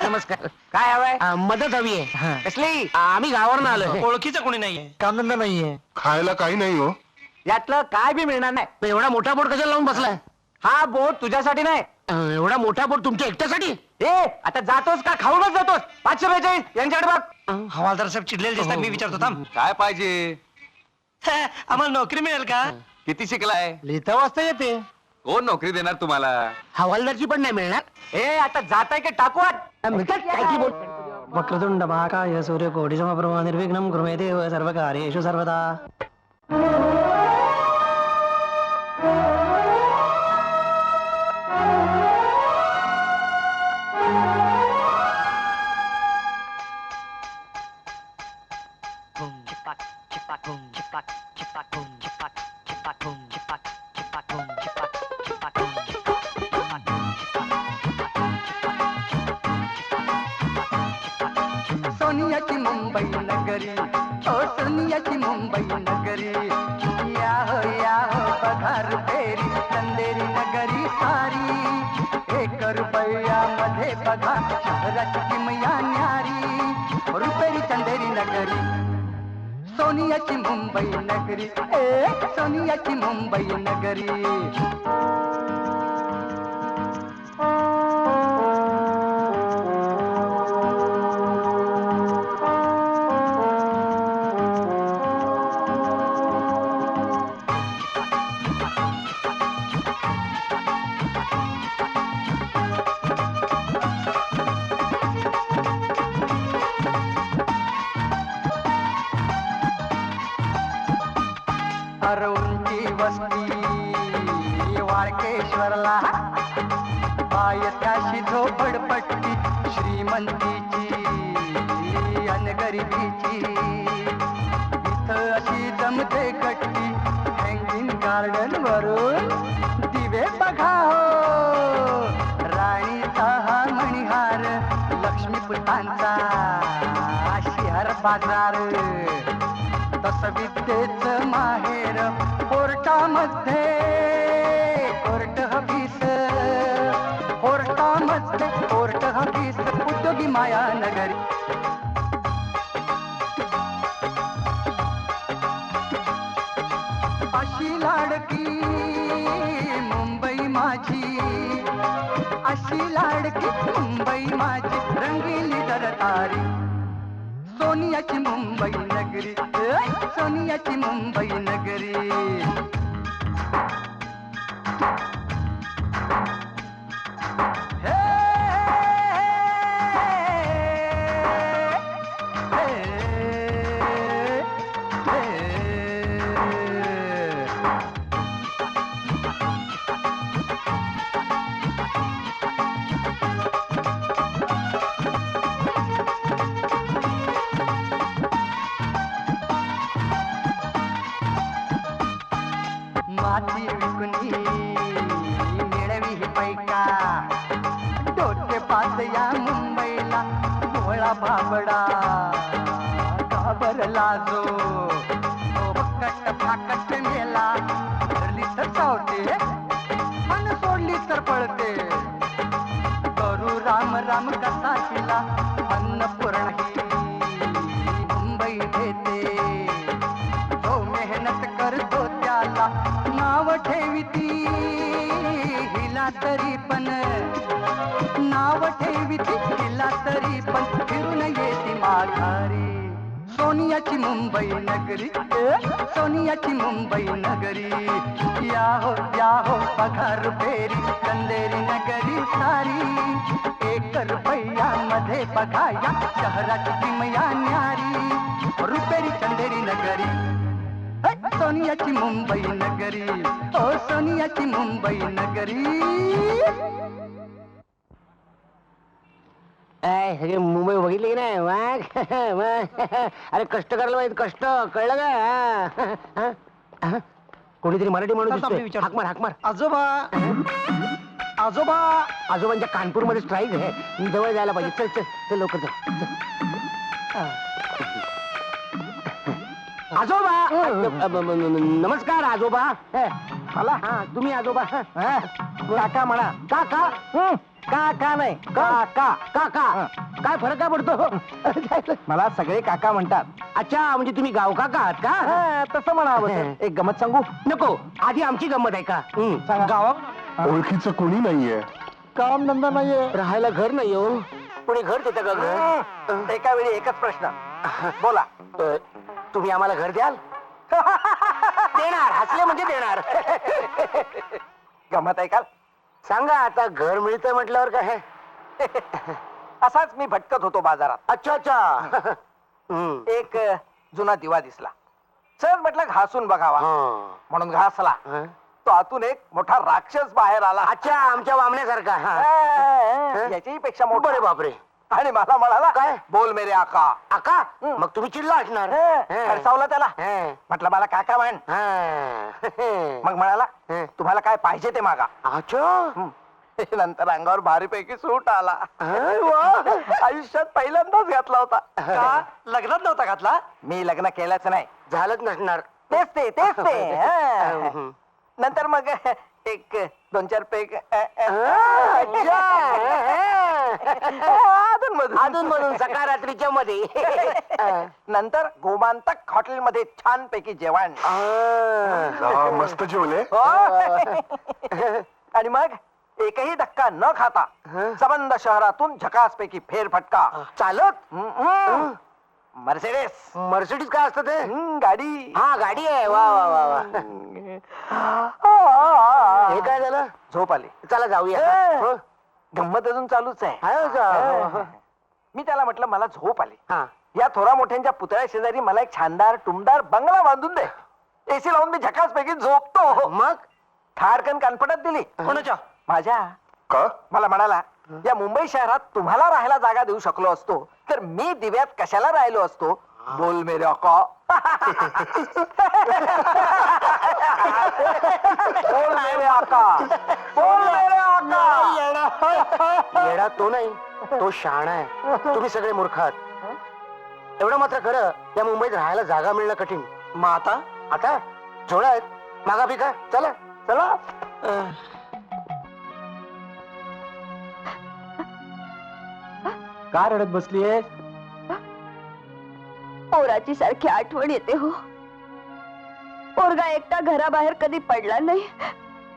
नमस्कार. काय हवंय? मदत हवी आहे. कसली? आम्ही गावावरून आलोय. ओळखीचं कोणी नाहीये, कामधंदा नाहीये. खायला काही नाही हो. यातलं काय बी मिळणार नाही. पण एवढा मोठा बोर्ड कशाला लावून बसलाय? हा बोट तुझ्यासाठी नाही. एवढा मोठा बोर्ड तुमच्या एकट्यासाठी? ए आता जातोस का खाऊनच जातोस? 542 यांच्याकडे बघ. हवालदार साहेब चिडलेले दिसतात. मी विचारतो थांब. काय पाहिजे? आम्हाला नोकरी मिळेल का? किती शिकलाय? लिहिता वाचता येते. कोण नोकरी देणार तुम्हाला? हवालदारची पण नाही मिळणार. ए आता जाताय की टाकू आत? काय बोल? वक्रतुंड महाकाय सूर्यकोटि समप्रभा निर्विघ्नं कुरु मे देव सर्वकार्येषु सर्वदा. सोनियाची मुंबई नगरी, ओ सोनियाची मुंबई नगरी. या हो पधार फेरी चंदेरी नगरी सारी. 1 रुपयामध्ये बघा शहराची किमया न्यारी. रुपेरी चंदेरी नगरी, सोनियाची मुंबई नगरी, सोनियाची मुंबई नगरी. अरुणची वस्ती वाळकेश्वरला, पायथ्याशी झोपडपट्टी श्रीमंतीची अन गरिबीची. इथं अशी जमते कट्टी हँगिंग गार्डन वरून दिवे बघा हो. राणीचा हा मणिहार लक्ष्मीपुतांचा शिहार बाजार. तस विद्येच माहेर कोर्टामध्ये कोर्ट हबीस, कोर्टामध्ये कोर्ट हबीस. उद्योगी माया नगरी, अशी लाडकी मुंबई माझी, अशी लाडकी मुंबई माझी. रंगीली दरतारी सोनियाची मुंबई नगरी, सोनियाची मुंबई नगरी. हे, हे, हे, माती विकुनी मिळवी ही पैका. डोके पास या मुंबईला भोळा बाबडा घाबरला जो. फकट फाकट मेला, धरली तर चावते मन सोडली तर पळते. करू राम राम कसा केला अन्नपूर्ण ही मुंबई देते. जो मेहनत करतो त्याला नाव ठेविती हिला तरी पण, नाव ठेविती हिला तरी पण. फिरून येते माघारी सोनियाची मुंबई नगरी, सोनियाची मुंबई नगरी. या हो पगार फेरी चंदेरी नगरी सारी. 1 रुपयामध्ये बघा या शहराची किमया न्यारी. रुपेरी चंदेरी नगरी, सोनियाची मुंबई नगरी, ओ सोनियाची मुंबई नगरी. मुंबई बघितली की नाही मग? अरे कष्ट करायला पाहिजे, कष्ट कळलं का? कोणीतरी मराठी माणूस दिसतोय. हाक मार, हाक मार. आजोबा, आजोबा. आजोबांच्या कानपूरमध्ये स्ट्राईक आहे, जवळ जायला पाहिजे. चल चल चल लवकर चल. आजोबा, नमस्कार आजोबा. मला तुम्ही आजोबा काका म्हणा. काका काका नाही, काका काका. काय फरक काय पडतो? मला सगळे काका म्हणतात. अच्छा, म्हणजे तुम्ही गाव काका आहात का? तसं म्हणावं. एक गमत सांगू? नको, आधी आमची गंमत आहे का? गावात ओळखीचं कोणी नाहीये, काम धंदा नाहीये, राहायला घर नाही हो. कोणी घर देतं का घर? एका वेळी एकच प्रश्न. बोला. तुम्ही आम्हाला घर द्याल? देणार, हसले म्हणजे देणार. गमत ऐकाल? सांगा आता, घर मिळतंय म्हटल्यावर काय? असाच मी भटकत होतो बाजारात. अच्छा अच्छा. एक जुना दिवा दिसला. सहज म्हटलं घासून बघावा, म्हणून घासला. तो आतून एक मोठा राक्षस बाहेर आला. अच्छा, आमच्या वामण्यासारखा. याच्याही पेक्षा मोठा. बरे बापरे. आणि मला म्हणाला, काय? बोल मेरे आका. आका? मग तुम्ही चिडला असणार. खडसावला त्याला. म्हटलं मला काका म्हण. मग म्हणाला, तुम्हाला काय पाहिजे ते मागा. अच्छा. नंतर अंगावर भारीपैकी सूट आला आयुष्यात पहिल्यांदाच घातला होता का लग्नात नव्हता घातला मी लग्न केलंच नाही झालंच नसणार तेच ते हा. नंतर मग एक 2-4 पेग अजून म्हणून सकारात्रीच्या मध्ये नंतर गोमांतक हॉटेलमध्ये छान पैकी जेवण मस्त जेवले हो. आणि मग एकही धक्का न खाता संबंध शहरातून झकास पैकी फेरफटका चालत मर्सिडीज काय असतं ते गाडी हा गाडी आहे वा वा वा वा हे काय झालं झोप आली चला जाऊया गंमत अजून चालूच आहे मी त्याला म्हटलं मला झोप आली या थोरा मोठ्यांच्या पुतळ्या शेजारी मला एक छानदार टुमदार बंगला बांधून दे एसी लावून मी झकास पैकी झोपतो मग खाडकन कानपटात दिली कोणाच्या माझ्या का मला म्हणाला या मुंबई शहरात तुम्हाला राहायला जागा देऊ शकलो असतो तर मी दिव्यात कशाला राहिलो असतो बोल मेरे आका बोल मेरे आका बोल मेरे आका येडा तो नाही तो शहाणा आहे तुम्ही सगळे मूर्ख आहात एवढं मात्र खरं या मुंबईत राहायला जागा मिळणं कठीण मग आता झोळा आहेत मागा पिका चला चला का रडत बसलीये पोराची सारखी आठवण येते हो. पोरगा एकटा घराबाहेर कधी पडला नाही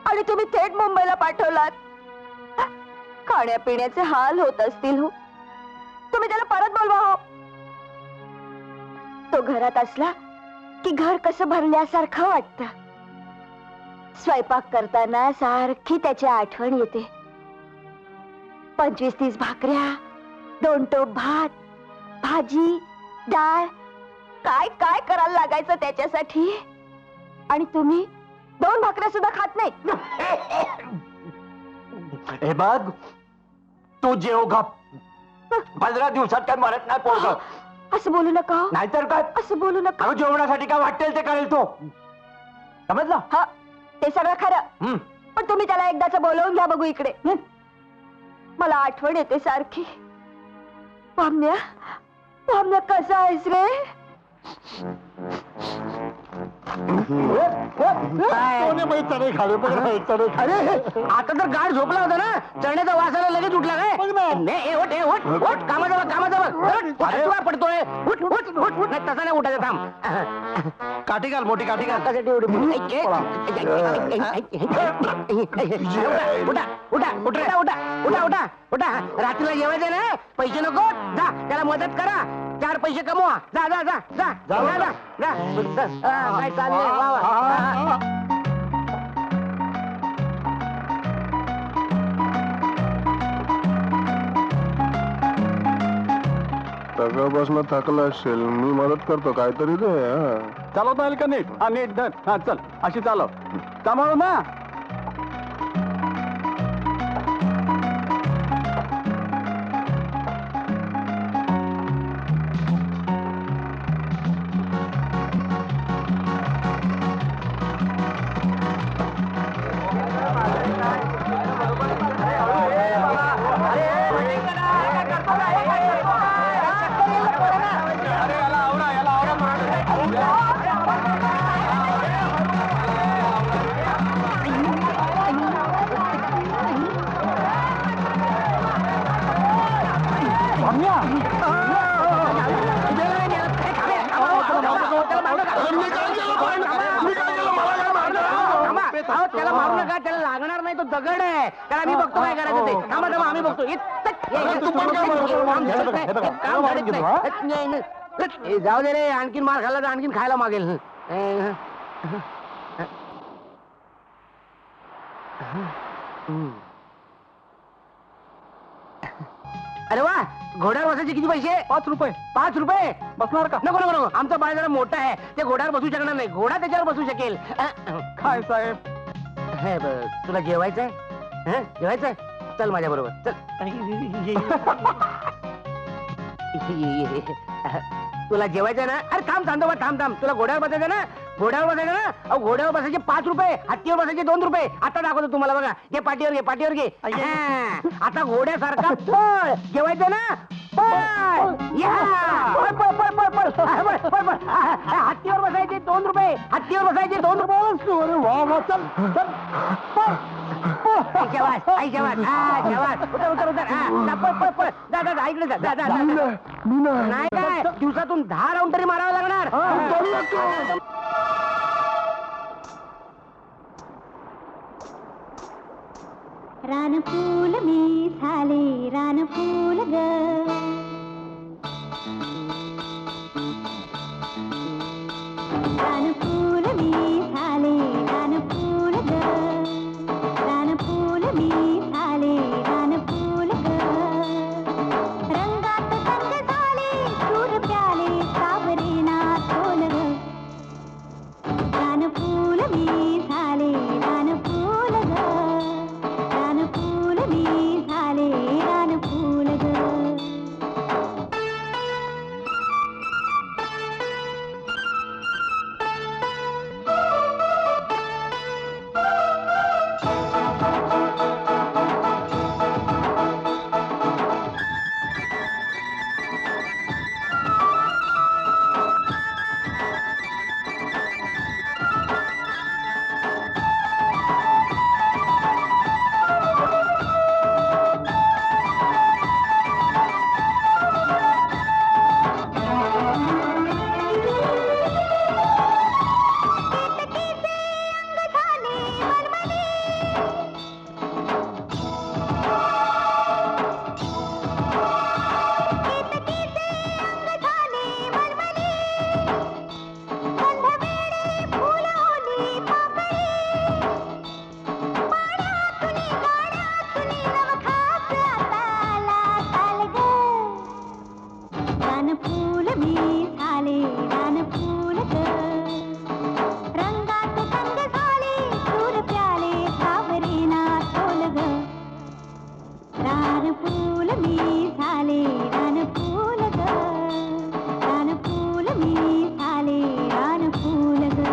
आणि तुम्ही थेट मुंबईला पाठवलात. खाण्यापिण्याचे हाल होत असतील हो. तुम्ही त्याला परत बोलवा हो. तो घरात असला की घर कसं भरल्यासारखं वाटतं. स्वयंपाक करताना सारखी त्याची आठवण येते. 25-30 भाकऱ्या, 2 टोप भात, भाजी, डाळ, काय काय करायला लागायचं त्याच्यासाठी. आणि तुम्ही 2 भाकऱ्या सुद्धा खात नाही. हे बघ तू जेव गप 15 दिवसात काय मरत नाही पोरग असं बोलू नका हो. नाहीतर काय असं बोलू नका. अगं जेवणासाठी काय वाटेल ते करेल तो समजलं हा ते सगळं खरं. पण तुम्ही त्याला एकदाच बोलवून घ्या बघू इकडे. मला आठवण येते सारखी. पाम्या पाम्या कसा आहेस रे. आता तर गाड झोपला होता ना चढण्याचा वासाला लगेच उठला काय कामाचा पडतोय तसा नाही उठायचं थांब. काठी घाल मोठी काठी घाल उठा रात्रीला जेवायचं ना पैसे नको जा त्याला मदत करा 4 पैसे कमवा जा जा जा जा जा जा जा काय चाललंय वा वा. सगळ्यापासून थकला असेल मी मदत करतो काहीतरी दे चालवता येईल का नीट हा नीट धर हा चल अशी चालव सांभाळू ना. त्याला मारू नका त्याला लागणार नाही तो दगड आहे त्याला मी बघतो काय करायचं ते. थांबा थांबा आम्ही बघतो जाऊ दे रे आणखीन मार खाल्ला तर आणखीन खायला मागेल. अरे वा घोड्यावर बसायचे किती पैसे 5 रुपये 5 रुपये बसणार का नको नको नको आमचा बाळ जरा मोठा आहे ते घोड्यावर बसू शकणार नाही घोडा त्याच्यावर बसू शकेल. काय साहेब हे बघ तुला जेवायचंय जेवायचंय चल माझ्या बरोबर चल. तुला जेवायचंय ना अरे थांब थांब तुला घोड्यावर बसायचं ना घोड्यावर बसायचं ना, अहो घोड्यावर बसायचे 5 रुपये, हत्तीवर बसायचे 2 रुपये. आता दाखवतो तुम्हाला बघा. घे पाठीवर घे, पाठीवर घे. हा, आता घोड्यासारखा पळ. जेवायचं ना, पळ. या, पळ पळ पळ पळ पळ. हा, पळ पळ पळ. हा, हत्तीवर बसायचे 2 रुपये, हत्तीवर बसायचे 2 रुपये. चल चल पळ. आईच्या वास, आईच्या वास. हा, जेवास. उतर उतर उतर. हा, जा, पळ पळ पळ. जा जा जा, इकडे जा जा जा, जा. नाही काय, दिवसातून 10 राऊंड तरी मारावं लागणार. रानफूल मी झाले रानफूल ग, रानफूल मी झाले रानफूल ग, रानफूल मी झाले रानफूल ग, रंगात रंग झाले सूर प्याले सावरे ना तोल ग, रानफूल मी झाले रानफूल ग, रानफूल मी झाले रानफूल ग. रानफूल मी झाले रानफूल ग, रंगात रंग झाले सूर प्याले सावरे ना तोल ग, रानफूल मी झाले रानफूल ग, रानफूल मी झाले रानफूल ग.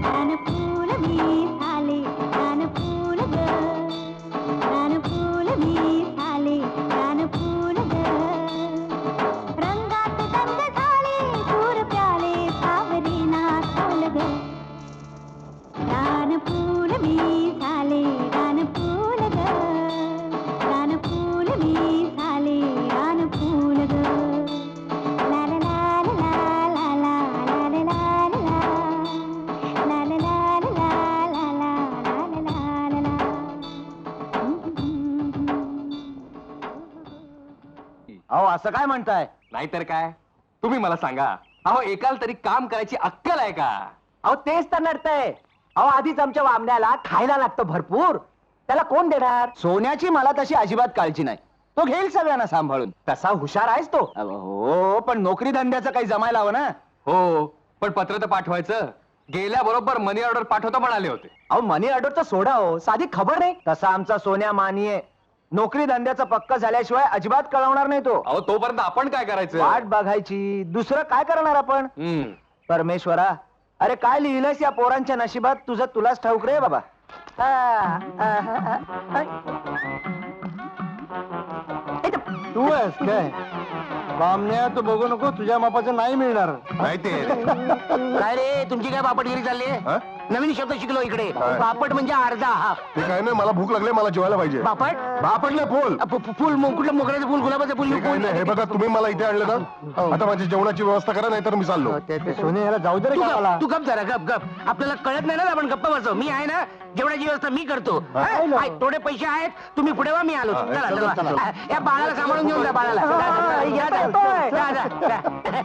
रानफूल मी झाले रानफूल ग, रानफूल मी झाले रानफूल ग, रंगात रंग झाले सूर प्याले सावरे ना तोल ग, रानफूल मी झाले रानफूल ग, रानफूल मी झाले रानफूल ग. ला ला ला ला ला ला ला ला ला ला ला. ला ला ला ला ला ला ला ला ला ला. अहो असं काय म्हणताय? नाहीतर काय, तुम्ही मला सांगा, अहो एकाला तरी काम करायची अक्कल आहे का? अहो तेच तर नडतंय. अहो आधीच आमच्या वामण्याला खायला लागतं भरपूर, त्याला कोण देणार? सोन्याची मला तशी अजिबात काळजी नाही, तो घेईल सगळ्यांना सांभाळून. तसा हुशार आहेस तो. हो, पण नोकरी धंद्याचं काही जमायला हवं ना. हो, पण पत्र तर पाठवायचं. गेल्याबरोबर मनी ऑर्डर पाठवतो म्हणाले होते. अहो मनी ऑर्डरचं सोडा हो, साधी खबर नाही. तसा आमचा सोन्या मानी आहे. नोकरी धंद्याचं पक्क झाल्याशिवाय अजिबात कळवणार नाही तो. अहो तोपर्यंत आपण काय करायचं? वाट बघायची, दुसरं काय करणार आपण? परमेश्वरा, अरे काय लिहिलंयस या पोरांच्या नशिबात, तुझं तुलाच ठाऊक रे बाबा. तू आहेस काय? बामण्या तू बघू नको तुझ्या मापाचं नाही मिळणार. नाही ते काय रे तुमची काय बापटगिरी चालली हा? नवीन शब्द शिकलो इकडे काय? बापट म्हणजे अर्धा हा ते काय नाही मला भूक लागली मला जेवायला पाहिजे. बापट बापडले फुल फुल कुठलं मोगऱ्याचं फुल गुलाबाचं फुल ते काय नाही हे बघा तुम्ही मला इथे आणलं ना आता माझी जेवणाची व्यवस्था करा नाही तर मी चाललो. सोने याला जाऊ दे रे गावाला. तू गप जरा गप गप आपल्याला कळत नाही ना आपण गप्पा बसव मी आहे ना जेवणाची व्यवस्था मी करतो हा? थोडे पैसे आहेत तुम्ही पुढे वा मी आलो चला चला या बाळाला सांभाळून घेऊन जा बाळाला जा, जा, जा.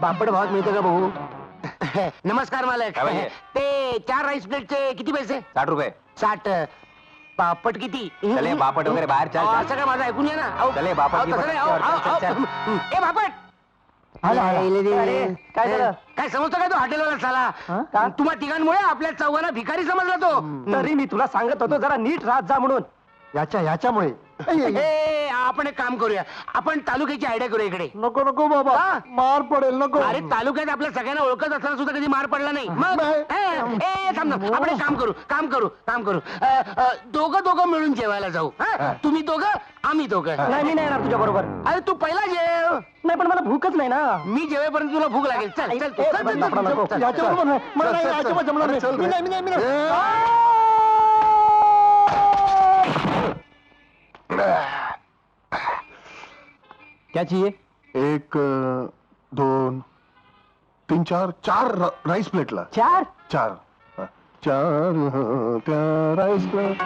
बापड भावात मिळतं का भाऊ नमस्कार मालक काय पाहिजे? ते 4 राईस प्लेटचे किती पैसे 60 रुपये 60 बापट किती चले बापट वगैरे बाहेर चल, चल. असं काय माझं ऐकून घ्या ना अहो, चले, बापट अहो, गिपट तसं नाही, अहो, चल, अहो, चल, चल. अहो, ए बापट काय झालं? काय समजतो काय तो हॉटेलवाला साला तुम्हा तिघांमुळे आपल्या चौघांना भिकारी समजला तो तरी मी तुला सांगत होतो जरा नीट राहत जा म्हणून याच्यामुळे. ए, आपण एक काम करूया आपण तालुक्याची आयडिया करूया इकडे नको नको बाबा हा? मार पडेल नको. अरे तालुक्यात आपल्या सगळ्यांना ओळखत असताना सुद्धा कधी मार पडला नाही मग नाही. थांब ना. आपण एक काम करू दोघं मिळून जेवायला जाऊ हा? तुम्ही दोघं आम्ही दोघं नाही मी नाही येणार तुझ्या बरोबर. अरे तू पहिला जेव नाही पण मला भूकच नाही ना. मी जेवेपर्यंत तुला भूक लागेल चल चल तू, चल, चल, चल, नको. चल, चल, याच्याबरोबर चल. नाही. मला नाही, याच्याबरोबर जमणार नाही. मी नाही, मी नाही, मी नाही. क्या चाहिए 1 2 3 4 राईस प्लेटला 4 4 त्या राईस प्लेट.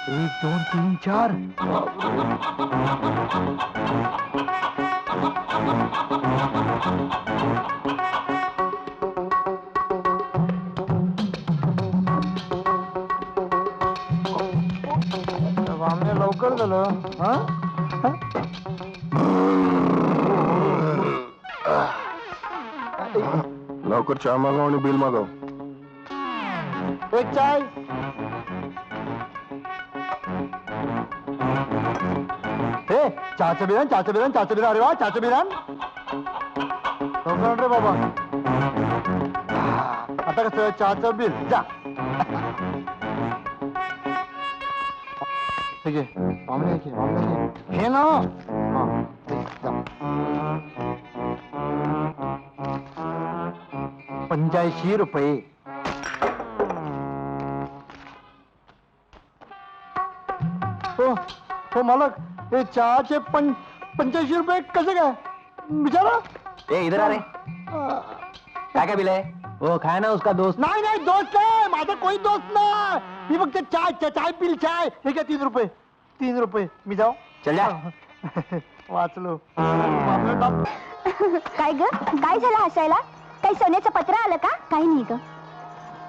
एक 2 3 4 लवकर झालं. लवकर चहा मागव आणि बिल मागव. एक चाय. हे चहाचं बिरान अरे वा चहाचं बिरान लवकर रे बाबा. आता कसं चहाचं बिल जा. ठीक आहे मामले हे ना 85 रुपये. हो मालक हे चहाचे 85 रुपये कसे काय बिचारा. ए इधर आ रे काय बिल आहे वो खाया ना उसका दोस्त. नाही दोस्त नाही माझा कोणी दोस्त नाही. मी फक्त चाय पिल चाय. हे घ्या 3 रुपये मी जाऊ. चल जा. वाचलो. काय ग काय झालं हसायला काही सोन्याचं पत्र आलं का काही नाही ग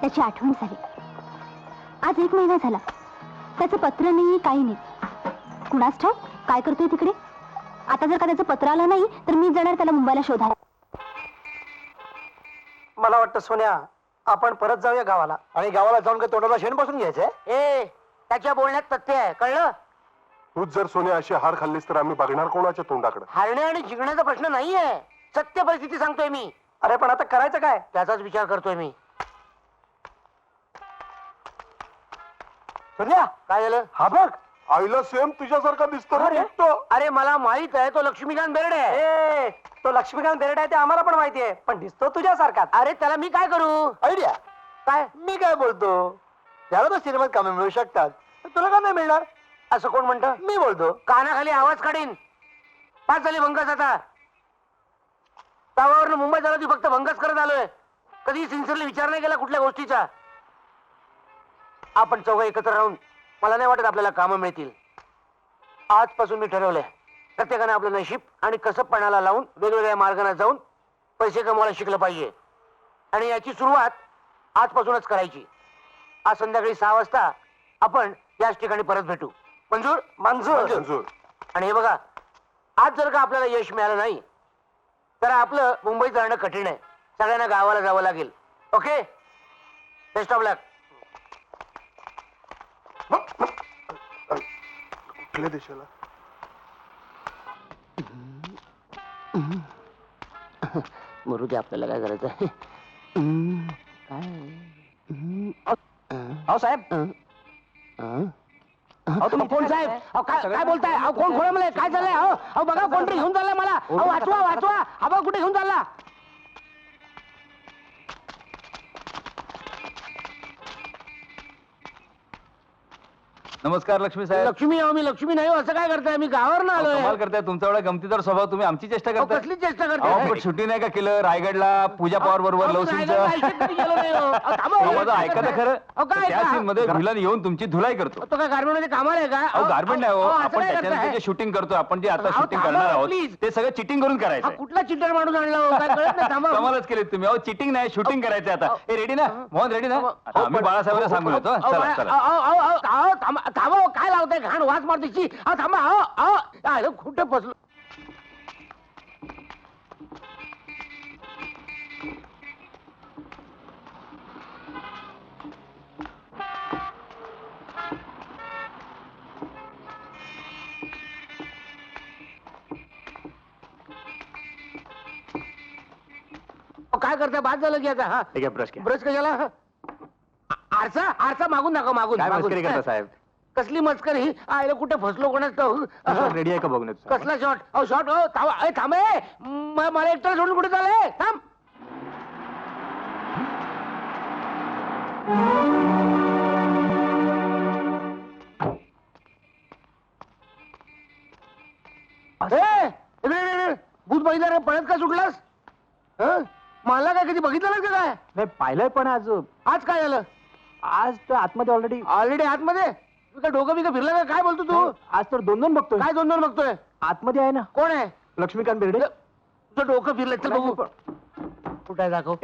त्याची आठवण झाली आज 1 महिना झाला त्याचं पत्र नाही काही नाही कुणास ठाऊक काय करतोय तिकडे आता जर का त्याचं पत्र आलं नाही तर मी जाणार त्याला मुंबईला शोधायला. मला वाटतं सोन्या आपण परत जाऊया गावाला. आणि गावाला जाऊन काय तोंडाला शेण बसून घ्यायचंय. ए त्याच्या बोलण्यात तथ्य आहे कळलं तूच जर सोन्या अशी हार खाल्लीस तर आम्ही बघणार कोणाच्या तोंडाकडे. हारणे आणि जिंकण्याचा प्रश्न नाहीये सत्य परिस्थिती सांगतोय मी अरे पण आता करायचं काय. त्याचाच विचार करतोय मी सोन्या काय झालं हा बघ आईला सेम तुझ्यासारखा दिसतो रे एकटो. अरे मला माहित आहे तो लक्ष्मीकांत बेर्डे आहे ए तो लक्ष्मीकांत बेर्डे आहे ते आम्हाला पण माहिती आहे पण दिसतो तुझ्यासारखाच. अरे त्याला मी काय करू आयडिया काय मी काय बोलतो याला तर सिनेमात कामे मिळू शकतात तुला का नाही मिळणार. असं कोण म्हणतं मी बोलतो कानाखाली आवाज काढीन 5 झाली भंगस आता तावावरनं मुंबईत झाला ती फक्त भंगस करत आलोय कधी सिन्सिअरली विचार नाही केला कुठल्या गोष्टीचा. आपण चौघं एकत्र राहून मला नाही वाटत आपल्याला कामं मिळतील. आजपासून मी ठरवलंय प्रत्येकाने आपलं नशीब आणि कसबपणाला लावून वेगवेगळ्या मार्गाने जाऊन पैसे कमवायला शिकलं पाहिजे आणि याची सुरुवात आजपासूनच करायची. आज संध्याकाळी 6 वाजता आपण याच ठिकाणी परत भेटू. मंजूर मंजूर. आणि हे बघा आज जर का आपल्याला यश मिळालं नाही तर आपलं मुंबईत जाणं कठीण आहे. सगळ्यांना गावाला जावं लागेल. ओके बेस्ट ऑफ लक. कुठल्या देशाला मरू दे आपल्याला काय करायचं काय अहो साहेब अहो तुम्ही कोण साहेब? अहो काय बोलताय? अहो कोण खोळंबलंय? काय चाललंय? अहो बघा कोणतरी घेऊन चाललंय मला. अहो वाचवा वाचवा. अहो कुठे घेऊन चालला? नमस्कार लक्ष्मी साहेब. लक्ष्मी अहो मी लक्ष्मी नाही हो. असं काय करताय? मी गावावर कमाल आलोय. करताय तुमचा एवढा गमतीदार स्वभाव. तुम्ही आमची चेष्टा अहो, करताय. कसली चेष्टा अहो, करताय? पण शूटिंग नाही का केलं रायगडला पूजा पवार बरोबर लव गेलो नाही हो. अहो, थांबा हो. माझं ऐका तर खरं. अहो, काय त्या ऐका? सीन मध्ये व्हिलन येऊन तुमची धुलाई करतो. तो काय गारमेंटमध्ये कामाला आहे का? अहो गारमेंट नाही हो. अहो, असं आपण काय त्याच्यानंतर करताय? जे शूटिंग करतो आपण जे आता अहो, शूटिंग थांबा, करणार आहोत please. ते सगळं चिटिंग करून हा करायचं कुठला चिटर माणूस आणला हो? काय कळत नाही. थांबा. कमालच केले तुम्ही. अहो चिटिंग नाही शूटिंग करायचं आता. हे रेडी ना मोहन? रेडी ना? अहो, आता आम्ही बाळासाहेबांना सांगून येतो. अहो, चला चला. थांबा हो. काय लावताय घाण वास मारतीची? थांबा. कुठे बसलो? काय करताय? बाद झालं की आता. हा ठीक आहे ब्रश घ्या. ब्रश कशाला? आरसा आरसा मागून दाखव. मागून काय मागून. मस्करी करता साहेब? कसली मस्करी? आयला कुठे फसलो कोणाच? रेडी आहे का बघून येतो. कसला शॉट? अहो शॉट. हो थांबे. मला एकट्याला सोडून कुठे चालले? थांब. भूत बघितलं रे? पळत का सुटलास? हं? मला काय कधी बघितलं नाही का काय? नाही पाहिलंय पण आज आज काय झालं? आज तर आतमध्ये ऑलरेडी आतमध्ये? तू काय डोकं बिकं फिरलं का? काय बोलतो तू? आज तर दोन बघतोय. काय दोन बघतोय? आतमध्ये आहे ना कोण आहे? लक्ष्मीकांत बेर्डे. तुझं डोकं फिरलं. चल बघू. कुठं आहे दाखव.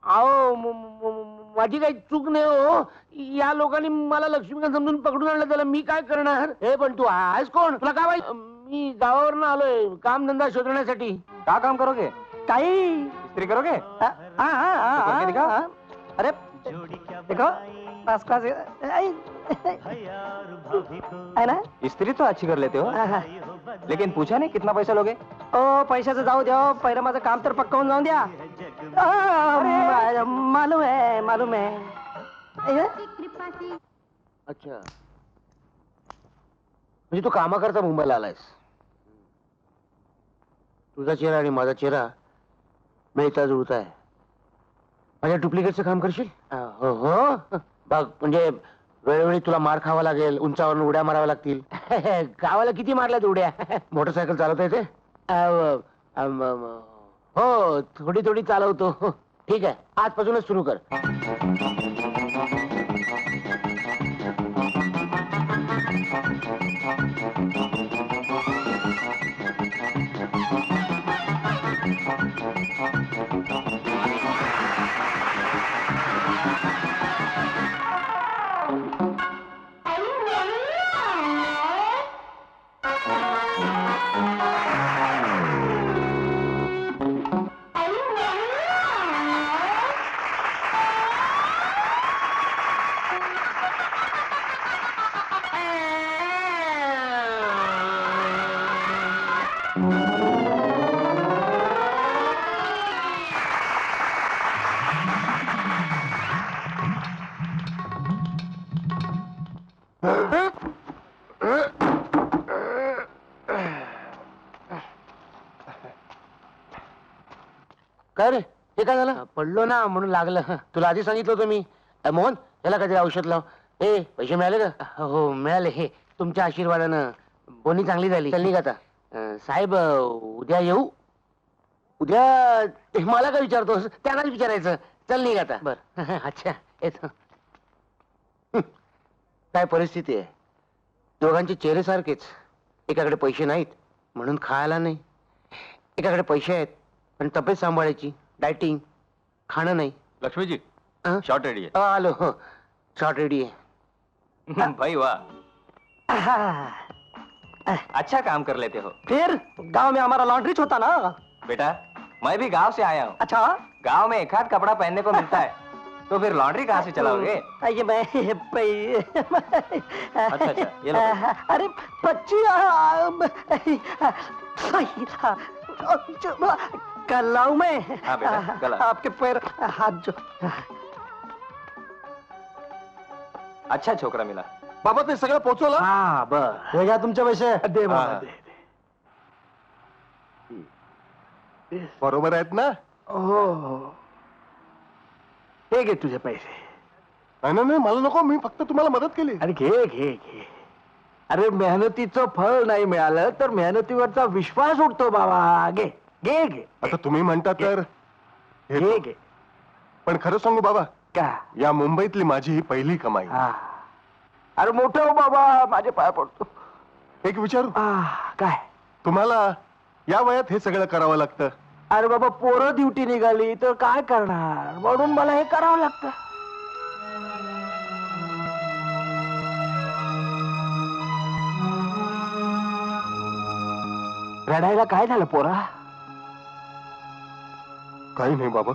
अहो माझी काही चूक नाही हो. या लोकांनी मला लक्ष्मीकांत समजून पकडून आणलं. त्याला मी काय करणार? हे पण तू आहेस कोण? तुला काय माहिती? मी गावावरून आलोय कामधंदा शोधण्यासाठी. का काम करोगे? काही इस्त्री करोगे? करके दिखाओ. अरे देखो है ना? इस्त्री तो अच्छी कर लेते हो लेकिन पूछा नहीं कितना पैसा लोगे? ओ पैशाचं जाऊ द्या. पहिलं माझं काम तर पक्का होऊन जाऊन द्या. मालूम आहे. अच्छा म्हणजे तू कामाकरता मुंबईला आलायस. तुझा चेहरा आणि माझा चेहरा मिळता जुळता आहे. माझ्या डुप्लिकेटचं काम करशील? हो हो बघ. म्हणजे वेळोवेळी तुला मार खावा लागेल. उंचावरून उड्या माराव्या लागतील. गावाला किती मारल्यात उड्या? मोटरसायकल चालवता येते? हो थोडी थोडी चालवतो. ठीक आहे आजपासूनच सुरू कर. काय रे? हे काय झालं? पडलो ना म्हणून लागलं. तुला आधी सांगितलं होतं मी. मोहन याला काहीतरी औषध लाव. ए पैसे मिळाले का? हो मिळाले. हे तुमच्या आशीर्वादानं बोनी चांगली झाली. चल निघ आता. साहेब उद्या येऊ? उद्या मला काय विचारतोस? त्यांनाच विचारायचं. चल निघ आता. बर अच्छा येतो. काय परिस्थिती आहे? दोघांचे चेहरे सारखेच. एकाकडे पैसे नाहीत म्हणून खायला नाही. एकाकडे पैसे आहेत पण तब्येत सांभाळायची. डायटिंग खाणं नाही. लक्ष्मीजी अं? शॉर्ट रेडी आहे. आलो हो शॉर्ट रेडी आहे. भाई वाह अच्छा काम कर लेते हो. फिर गांव में हमारा लॉन्ड्रीच होता ना. बेटा मैं भी गांव से आया हूँ. अच्छा गांव में एक आध कपड़ा पहनने को मिलता है तो फिर लॉन्ड्री कहाँ से चलाओगे? ये मैं अच्छा, ये लो। अरे बच्ची कर लाऊं मैं? हाँ बेटा, गला। आपके पैर हाथ जो अच्छा छोकरा मिला. बाबा ते सगळं पोचवलं? हा बर हे घ्या तुमचे पैसे. दे बाबा हा. दे बरोबर आहेत ना? हो हे घे तुझे पैसे. नाही नाही मला नको, मी फक्त तुम्हाला मदत केली. अरे घे घे घे. अरे मेहनतीचं फळ नाही मिळालं तर मेहनतीवरचा विश्वास उठतो बाबा. घे घे घे आता तुम्ही म्हणता तर हे घे तो. घे. पण खरं सांगू बाबा, का या मुंबईतली माझी ही पहिली कमाई. हा. अरे मोठं हो बाबा, माझे पाय पडतो. एक विचारू, काय? तुम्हाला या वयात हे सगळं करावं लागतं? अरे बाबा पोरं ड्युटी निघाली तर काय करणार, म्हणून मला हे करावं लागतं. रडायला काय झालं पोरा? काही नाही बाबा,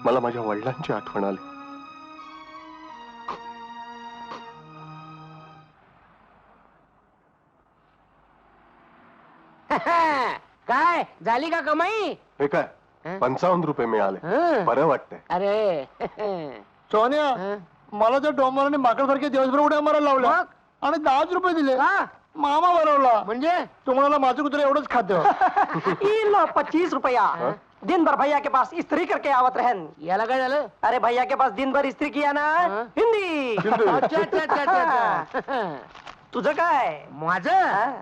मला माझ्या वडिलांची आठवण आली. काय झाली का कमाई? हे काय, 55 रुपये मिळाले. हं. बरं वाटतंय. अरे सोन्या, मला त्या डोंबराने माकडसारखे दिवसभर उड्या मारायला लावल्या मग? आणि 10 रुपये दिले. का? मामा बनवला. म्हणजे तुम्हाला माझं कुत्रे एवढंच खाते. 25 रुपया दिन भर भैया के पास इस्त्री करके आवत रहन. याला काय झालं? अरे भैया के पास दिन भर इस्त्री किया ना. हाँ? हिंदी. अच्छा अच्छा अच्छा अच्छा. तुझं काय? माझं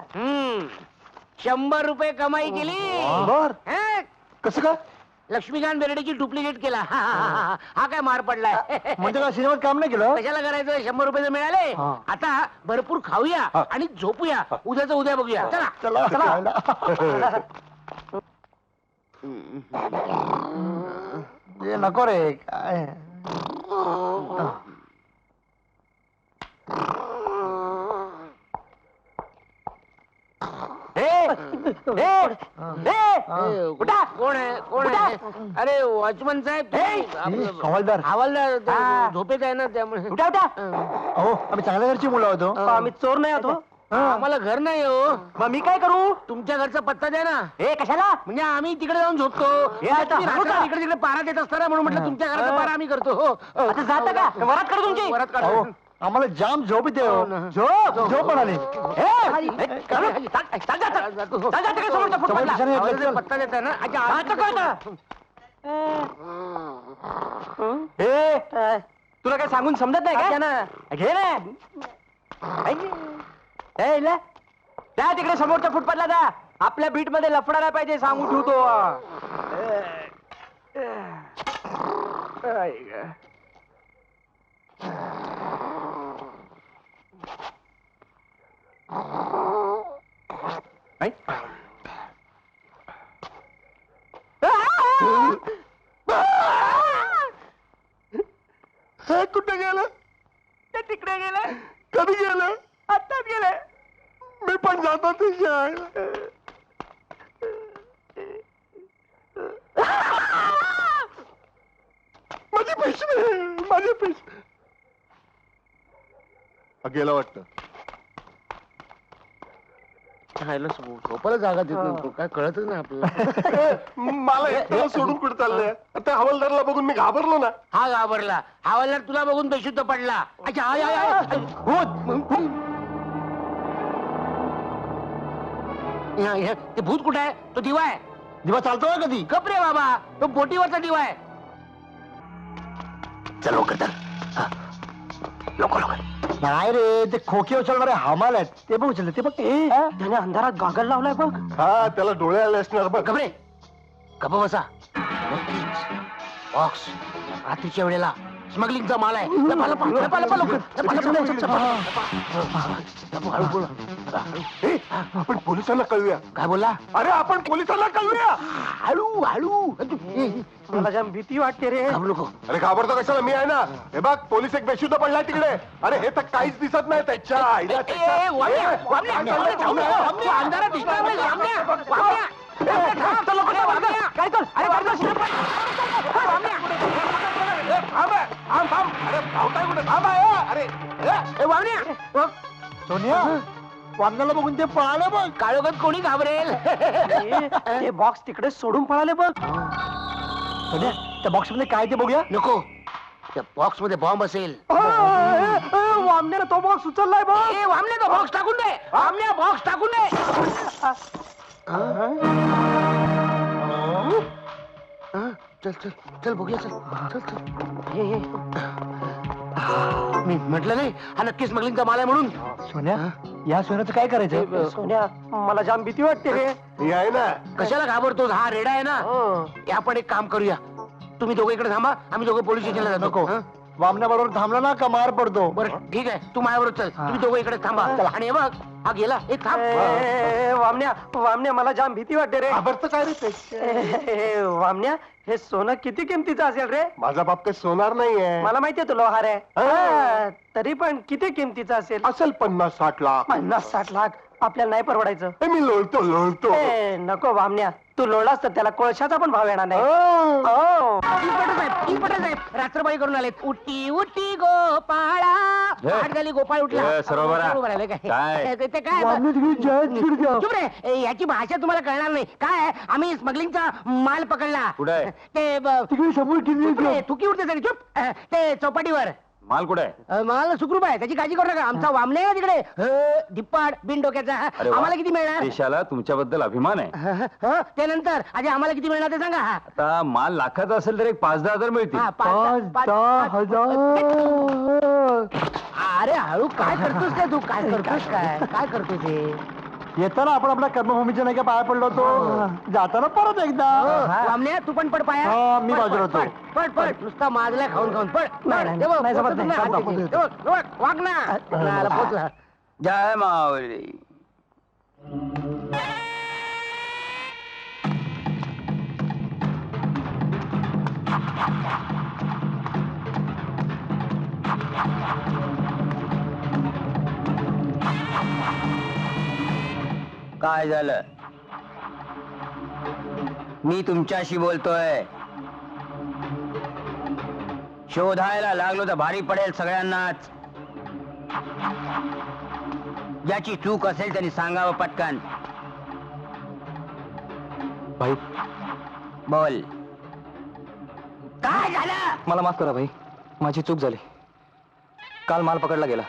100 रुपये कमाई केली. बर, हं? कसं काय? लक्ष्मीकांत बेर्डेची डुप्लिकेट केला. हा काय मार पडलाय. म्हणजे काय सिनेमात काम नाही केलं? कशाला करायचं? 100 रुपये मिळाले. हा. आता भरपूर खाऊया आणि झोपूया. उद्याचं उद्या बघूया. चला चला चला. हे नको रे काय. उठा. कोण आहे? कोण आहे? अरे वॉचमन साहेब हवालदार. हवालदार तो हा. झोपेत आहे ना त्यामुळे. उठा उठा. हो, आम्ही चांगल्या घरची मुलं होतो. आम्ही चोर नाही होतो. आम्हाला घर नाही हो. मग मी काय करू? तुमच्या घरचा पत्ता द्या ना. हे कशाला? म्हणजे आम्ही तिकडे जाऊन झोपतो. हे आता तुम्ही हळू रात्री का? इकडे तिकडे पारा देत असताना म्हणून म्हटलं तुमच्या घराचा पारा आम्ही करतो. हो आता जाता का? वरात करू तुमची. वरात हो, काढतो. आम्हाला जाम झोप येते. हो ना. झोप झोप म्हणाले. पत्ता देता ना. अच्छा, आता कळतं. तुला काय सांगून समजत नाही का? घे ना. त्या तिकडे समोरच्या फुटपाथला जा. आपल्या बीट मध्ये लफडा नाही पाहिजे, सांगू ठेवतो. कुठे गेलं? ते तिकडे गेले. कधी गेलं? आत्ताच गेले. मी पण जातो तुझ्या आईला. माझे पैसे, माझे पैसे. हा, गेला वाटतं. झोपायला जागा देत नाही. काय कळतच नाही आपल्याला. मला एकट्याला सोडून कुठे चाललंय? त्या हवालदारला बघून मी घाबरलो ना. हा घाबरला. हवालदार तुला बघून बेशुद्ध पडला. अच्छा आय, आय, आय, आय. ते भूत कुठे आहे? तो दिवा आहे. दिवा चालतोय कधी? गप रे बाबा, तो बोटीवरचा दिवा आहे. चल लवकर चल. लवकर लवकर. नाही रे, ते खोके उचलणारे हमाल आहेत. ते बघ उचलले. ते बघ. त्याने अंधारात गॉगल लावलाय बघ. हा, त्याला डोळे आले असणार बघ. गप रे. गप बसा. बॉक्स रात्रीच्या वेळेला स्मगलिंगचा माल आहे. लपा, लपा, लपा, लपा, लवकर. लपा, लपा, लपा, लपा. हळू बोला. ए, आपण पोलिसांना कळूया. काय बोलला? अरे आपण पोलिसांना कळूया. हळू हळू. मला जाम भीती वाटते रे. घाबरू नको. अरे घाबरतो कशाला? मी आहे ना. हे बघ, पोलीस एक बेशुद्ध पडलाय तिकडे. अरे हे तर काहीच दिसत नाही त्याच्या आईला. ए, वामण्या, वामण्या, वामण्या, थांब ना, वामण्या. अंधारात दिसतोय रे, वामण्या, वामण्या. वामण्या. काय कर? अरे काय कर? वामण्या. ए, वामण्या! सोनिया वामनाला बघून ते पळाले बघ. काळोखात कोणी घाबरेल ते बॉक्स तिकडे सोडून पळाले बघ. सोनिया त्या बॉक्स मध्ये काय ते बघूया. नको त्या बॉक्स मध्ये बॉम्ब असेल. वामण्याला तो बॉक्स उचललाय बघ. ए, वामण्या तो बॉक्स टाकून दे. वामण्या बॉक्स टाकून दे. चल चल चल बघूया चल चल चल हे मी म्हटलं नाही हा नक्की स्मगलिंगचा माल आहे म्हणून. सोन्या या सोन्याचं काय करायचं. सोन्या मला जाम भीती वाटते रे. हे आहे ना. कशाला घाबरतोस हा रेडा आहे ना. हे आपण एक काम करूया तुम्ही दोघं इकडे थांबा आम्ही दोघं पोलीस स्टेशनला जातो. नको हं? वामना बरोबर थांबला ना का मार पडतो. बरं ठीक आहे तू माझ्याबरोबर चल तुम्ही दोघं इकडे थांबा आणि हे बघ हा गेला एक थांब. वामण्या वामण्या मला जाम भीती वाटते रे. घाबरतं काय रे ते. वामण्या हे सोनं किती किमतीचं असेल रे. माझा बाप काही सोनार नाहीये. मला माहितीये तो लोहार आहे. हा, तरी पण किती किमतीचं असेल. असेल 50-60 लाख. 50-60 लाख आपल्याला नाही परवडायचं. हे मी लोळतो. नको वामण्या तू लोळलास तर त्याला कोळशाचा पण भाव येणार नाही. हो. इन्स्पेक्टर साहेब रात्रबाई करून आलेत. उठी उठी गोपाळा आठ झाली गोपाळ उठला. उभं राहिलंय काय ते काय चुप रे. याची भाषा तुम्हाला कळणार नाही. काय आम्ही स्मगलिंगचा माल पकडला. ते चुप रे, थुकी उडते सगळी चुप. ते चौपाटीवर माल कुठे आहे. माल सुखरूप आहे त्याची काळजी करू नका. आमचा वामने आहे ना तिकडे धिप्पाड बिन डोक्याचा. आम्हाला किती मिळणार. देशाला तुमच्याबद्दल अभिमान आहे. ते नंतर आधी आम्हाला किती मिळणार ते सांगा. आता माल लाखाचा असेल तर एक 5-10 हजार मिळतील. हा, 5-10 अरे हळू काय करतोस काय तू काय करतोस काय करतोस हे. येताना आपण आपल्या कर्मभूमीच्या नाही का पाया पडलो होतो. जाताना परत एकदा. वामने तू पण पड पाया. हा, मी बाजूला होतो. पड नुसता माजला खाऊन खाऊन पड. नाही, हे बघ, नाही, जमत नाही. हात चालतो. देते. हे बघ, हे बघ, वाग ना. नाला पोचला. जय माऊली. काय झालं. मी तुमच्याशी बोलतोय. शोधायला लागलो तर भारी पडेल सगळ्यांनाच. ज्याची चूक असेल त्यांनी सांगावं पटकन. भाई बोल काय झालं. मला माफ करा भाई माझी चूक झाली. काल माल पकडला गेला.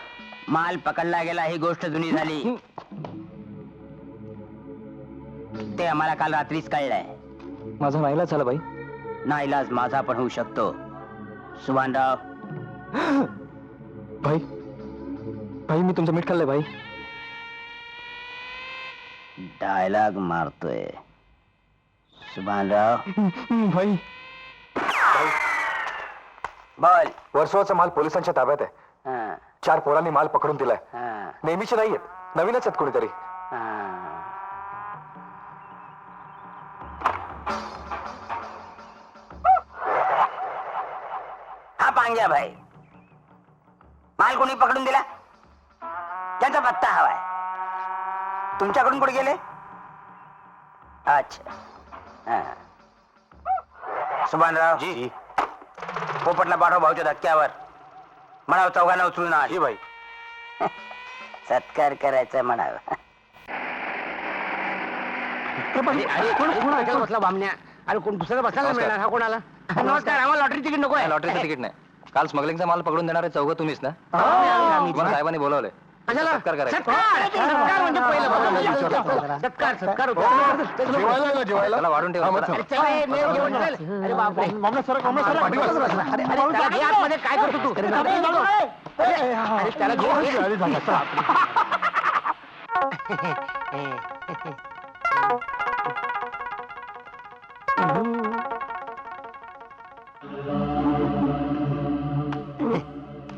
माल पकडला गेला ही गोष्ट जुनी झाली. ते आम्हाला काल रात्रीच कळलंय. माझा नाईलाज झाला भाई. नाईलाज माझा पण होऊ शकतो. सुभानराव भाई भाई मी तुमचं मीठ खाल्लंय भाई. डायलॉग मारतोय सुभानराव. भाई बोल. वर्सोवाचा माल पोलिसांच्या ताब्यात आहे. हा, 4 पोरांनी माल पकडून दिलाय. हा, नेहमीचे नाहीयेत, नवीनच आहेत कोणीतरी. हा. हा पांग्या भाई माल कोणी पकडून दिला. त्यांचा पत्ता हवाय. तुमच्याकडून कुठे गेले. अच्छा हा. सुभानराव जी पोपटला पाठव भाऊच्या धक्क्यावर. म्हणाव चौघांना उचलून आण. जी भाई. सत्कार करायचा म्हणाव. अरे कोण बसला वामण्या. अरे कोण दुसऱ्या बसायला मिळणार. हा कोणाला. नमस्कार आम्हाला लॉटरी तिकीट नको आहे. लॉटरीचं तिकीट नाही. काल स्मगलिंगचा माल पकडून देणारे चौघ तुम्हीच ना. आम्ही. तुम्हाला साहेबांनी बोलवले. कशाला? सत्कार करायचा. सत्कार म्हणजे पहिलं बघा. सत्कार होतो. त्याला वाढून ठेवा. अरे चल रे, मेव घेऊन चल. अरे बापरे. अरे त्याला घे आतमध्ये. काय करतो तू. अरे त्याला घे.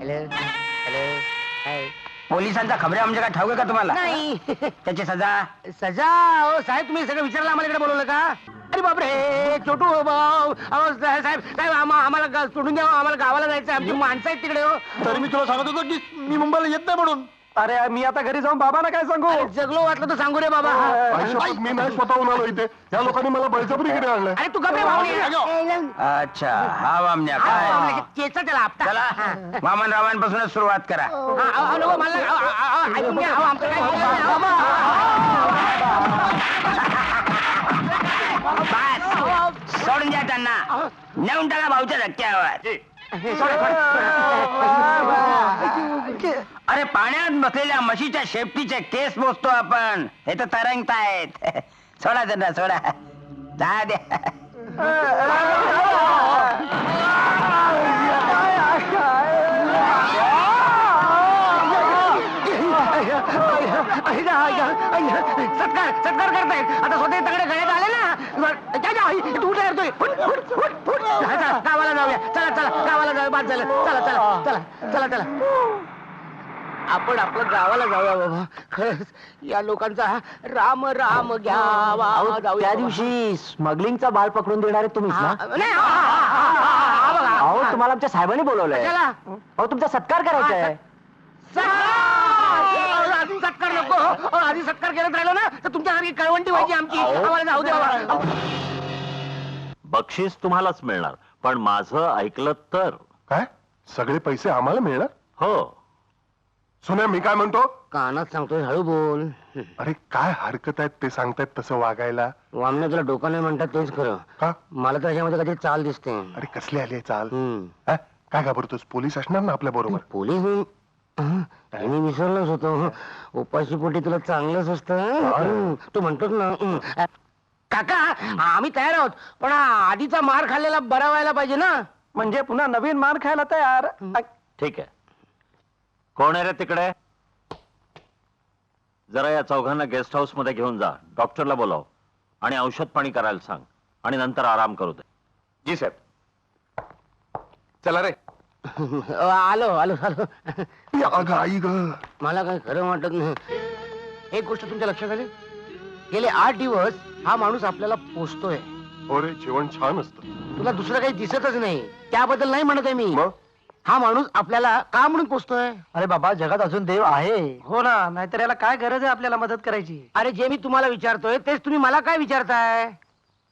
Hello hello hi. पोलिसांचा खबऱ्या म्हणजे काय ठाऊक आहे का तुम्हाला. नाही त्याची सजा. सजा. हो साहेब तुम्ही सगळं विचारलं आम्हाला इकडे बोलवलं का. अरे बापरे छोटू भाऊ. अहो साहेब साहेब आम्हाला सोडून द्या. आम्हाला गावाला जायचं. आमची माणसं आहेत तिकडे. हो तरी मी तुला सांगत होतो की मी मुंबईला येत नाही म्हणून. अरे मी आता घरी जाऊन बाबांना काय सांगू अरे, जगलो वाटलं तर सांगू रे बाबा. मी नाही स्वतःहून आलो इथे या लोकांनी मला बळजबरीकडे आणलंय अरे तू गप्पे भावनी. अच्छा हा वामण्या काय चेचा त्याला आपटा. चला वामनरावांपासूनच सुरुवात करा. नको मला ऐकून घ्या. आमचं काय बोलणं बस सोडून द्या त्यांना. नेऊन टाका भाऊच्या धक्क्यावर. अरे पाण्यात बसलेल्या म्हशीच्या शेपटीचे केस मोजतो आपण. हे तर तरंगतायत. सोडा त्यांना सोडा. जा द्या. सत्कार करतायत. आता स्वतः तगडे गळ्यात आले ना. तू काय करतोय? गावाला जाऊया. चला चला गावाला जाऊया. बाद झालं. चला चला चला चला चला. आपण आपलं गावाला जाऊया बाबा. खरंच या लोकांचा राम राम घ्यावा. त्या दिवशी स्मगलिंगचा बाळ पकडून देणारे तुम्हीच ना? नाही, हा बघा. अहो तुम्हाला आमच्या साहेबांनी बोलवलंय. चला. अहो तुमचा सत्कार करायचा आहे. आधी सत्कार नको. आधी सत्कार करत राहिलो ना तर तुमच्यासारखी कळवंटी व्हायची आमची. आम्हाला जाऊ द्या. बक्षीस तुम्हालाच मिळणार, पण माझं ऐकलं तर. काय सगळे पैसे आम्हाला मिळणार? हो. सोन्या मी काय म्हणतो कानात सांगतोय हळू बोल. अरे काय हरकत आहेत ते सांगतायत तसं वागायला? वामने तुला डोकं नाही म्हणतात तेच खरं. का? मला तर याच्यामध्ये कधी चाल दिसते. अरे कसली आली आहे चाल? हम्म. हा? काय घाबरतोस? पोलीस असणार ना आपल्या बरोबर? पोलीस मी विसरलोच होतो. उपाशी पोटी तुला चांगलंच असतं. तू म्हणतोस ना. काका आम्ही तयार आहोत, पण आधीचा मार खाल्लेला बरा व्हायला पाहिजे ना. म्हणजे पुन्हा नवीन मार खायला तयार? ठीक आहे. कोण आहे रे तिकडे? जरा या चौघांना गेस्ट हाऊस मध्ये घेऊन जा. डॉक्टरला बोलाव आणि औषध पाणी करायला सांग आणि नंतर आराम करू दे. जी साहेब. चला रे. आलो आलो आलो. अगं आई ग. मला काही खरं वाटत नाही. एक गोष्ट तुमच्या लक्षात आली? गेले 8 दिवस हा माणूस आपल्याला पोसतोय. अरे जेवण छान असतं. तुला दुसरं काही दिसतच नाही. त्याबद्दल नाही म्हणत आहे मी. मग? हा माणूस आपल्याला का म्हणून पोसतोय? अरे बाबा जगात अजून देव आहे. हो ना, नाहीतर याला काय गरज आहे आपल्याला मदत करायची? अरे जे मी तुम्हाला विचारतोय तेच तुम्ही मला काय विचारताय?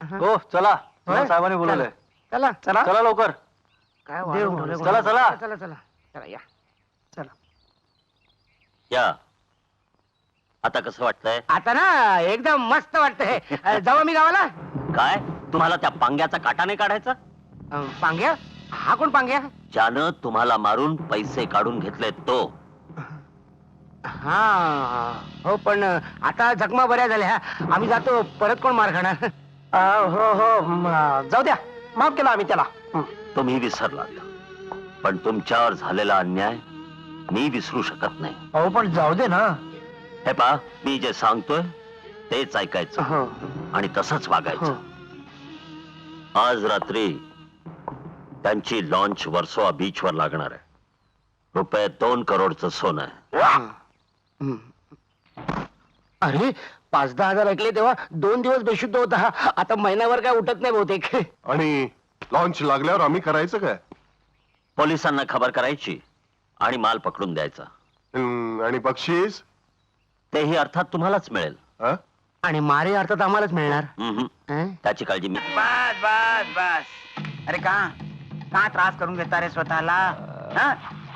हो चला. साहेबांनी बोलवलंय. चला चला चला लवकर. काय देव वाढवलं? बोलवलं. चला, चला. चला चला चला या. या. आता कसं वाटतंय? आता ना एकदम मस्त वाटतंय. जाऊ मी गावाला. काय तुम्हाला त्या पांग्याचा काटा नाही काढायचा? पांग्या? हा कोण पांग्या? ज्यानं तुम्हाला मारून पैसे काढून घेतले तो. हा हो, पण आता जखमा बऱ्या झाल्या. आम्ही जातो. परत कोण मार खाणार? हो हो जाऊ द्या, माफ केला आम्ही त्याला. तुम्ही विसरलात, पण तुमच्यावर झालेला अन्याय मी विसरू शकत नाही. अहो पण जाऊ दे ना. हे पहा, मी जे सांगतोय तेच ऐकायचं हो. आणि तसंच वागायचं. आज रात्री त्यांची लॉन्च वर्सोवा बीच वर लागणार आहे. ₹2 करोडचं सोनं आहे. अरे 5-10 हजार ऐकले तेव्हा 2 दिवस बेशुद्ध होता. आता महिनाभर काय उठत नाही बहुतेक. आणि लॉन्च लागल्यावर आम्ही करायचं काय? पोलिसांना खबर करायची आणि माल पकडून द्यायचा. आणि बक्षीस? तेही अर्थात तुम्हालाच मिळेल. हा? आणि मारे अर्थात आम्हालाच मिळणार. हं? त्याची काळजी मी. बस बस बस. अरे का त्रास करून घेता रे स्वतःला? हा?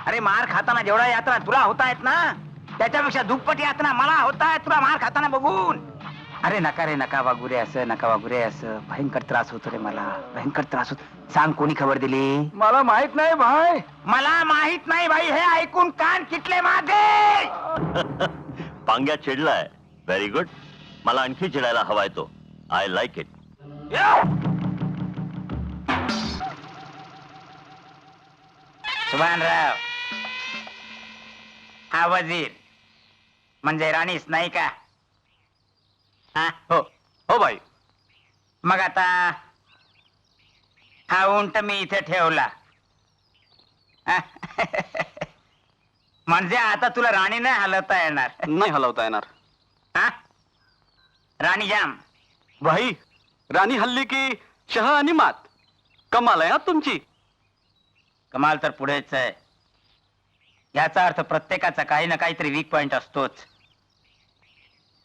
अरे मार खाताना जेवढा यात्रा तुला होतायत ना, त्याच्यापेक्षा दुप्पट यातना मला होतायत तुला मार खाताना बघून. अरे नका रे, नका वागू रे असं, नका वागू रे असं. भयंकर त्रास होतो रे मला, भयंकर त्रास होतो. सांग कोणी खबर दिली? मला माहित नाही भाई. मला माहित नाही भाई. हे ऐकून कान किटले माझे. पांग्या चिडलाय. Very good. मला आणखी चिडायला हवाय तो. I like it. सुभानराव हा वजीर म्हणजे राणीच नाही का? हा? हो बाई. मग आता हा उंट मी इथे ठेवला. हा? म्हणजे आता तुला राणी नाही हलवता येणार? नाही हलवता येणार. हा? राणी जाम. भाई राणी हल्ली की शह आणि मात. कमाल आहे हा तुमची. कमाल तर पुढेच आहे. याचा अर्थ प्रत्येकाचा काही ना काहीतरी वीक पॉइंट असतोच.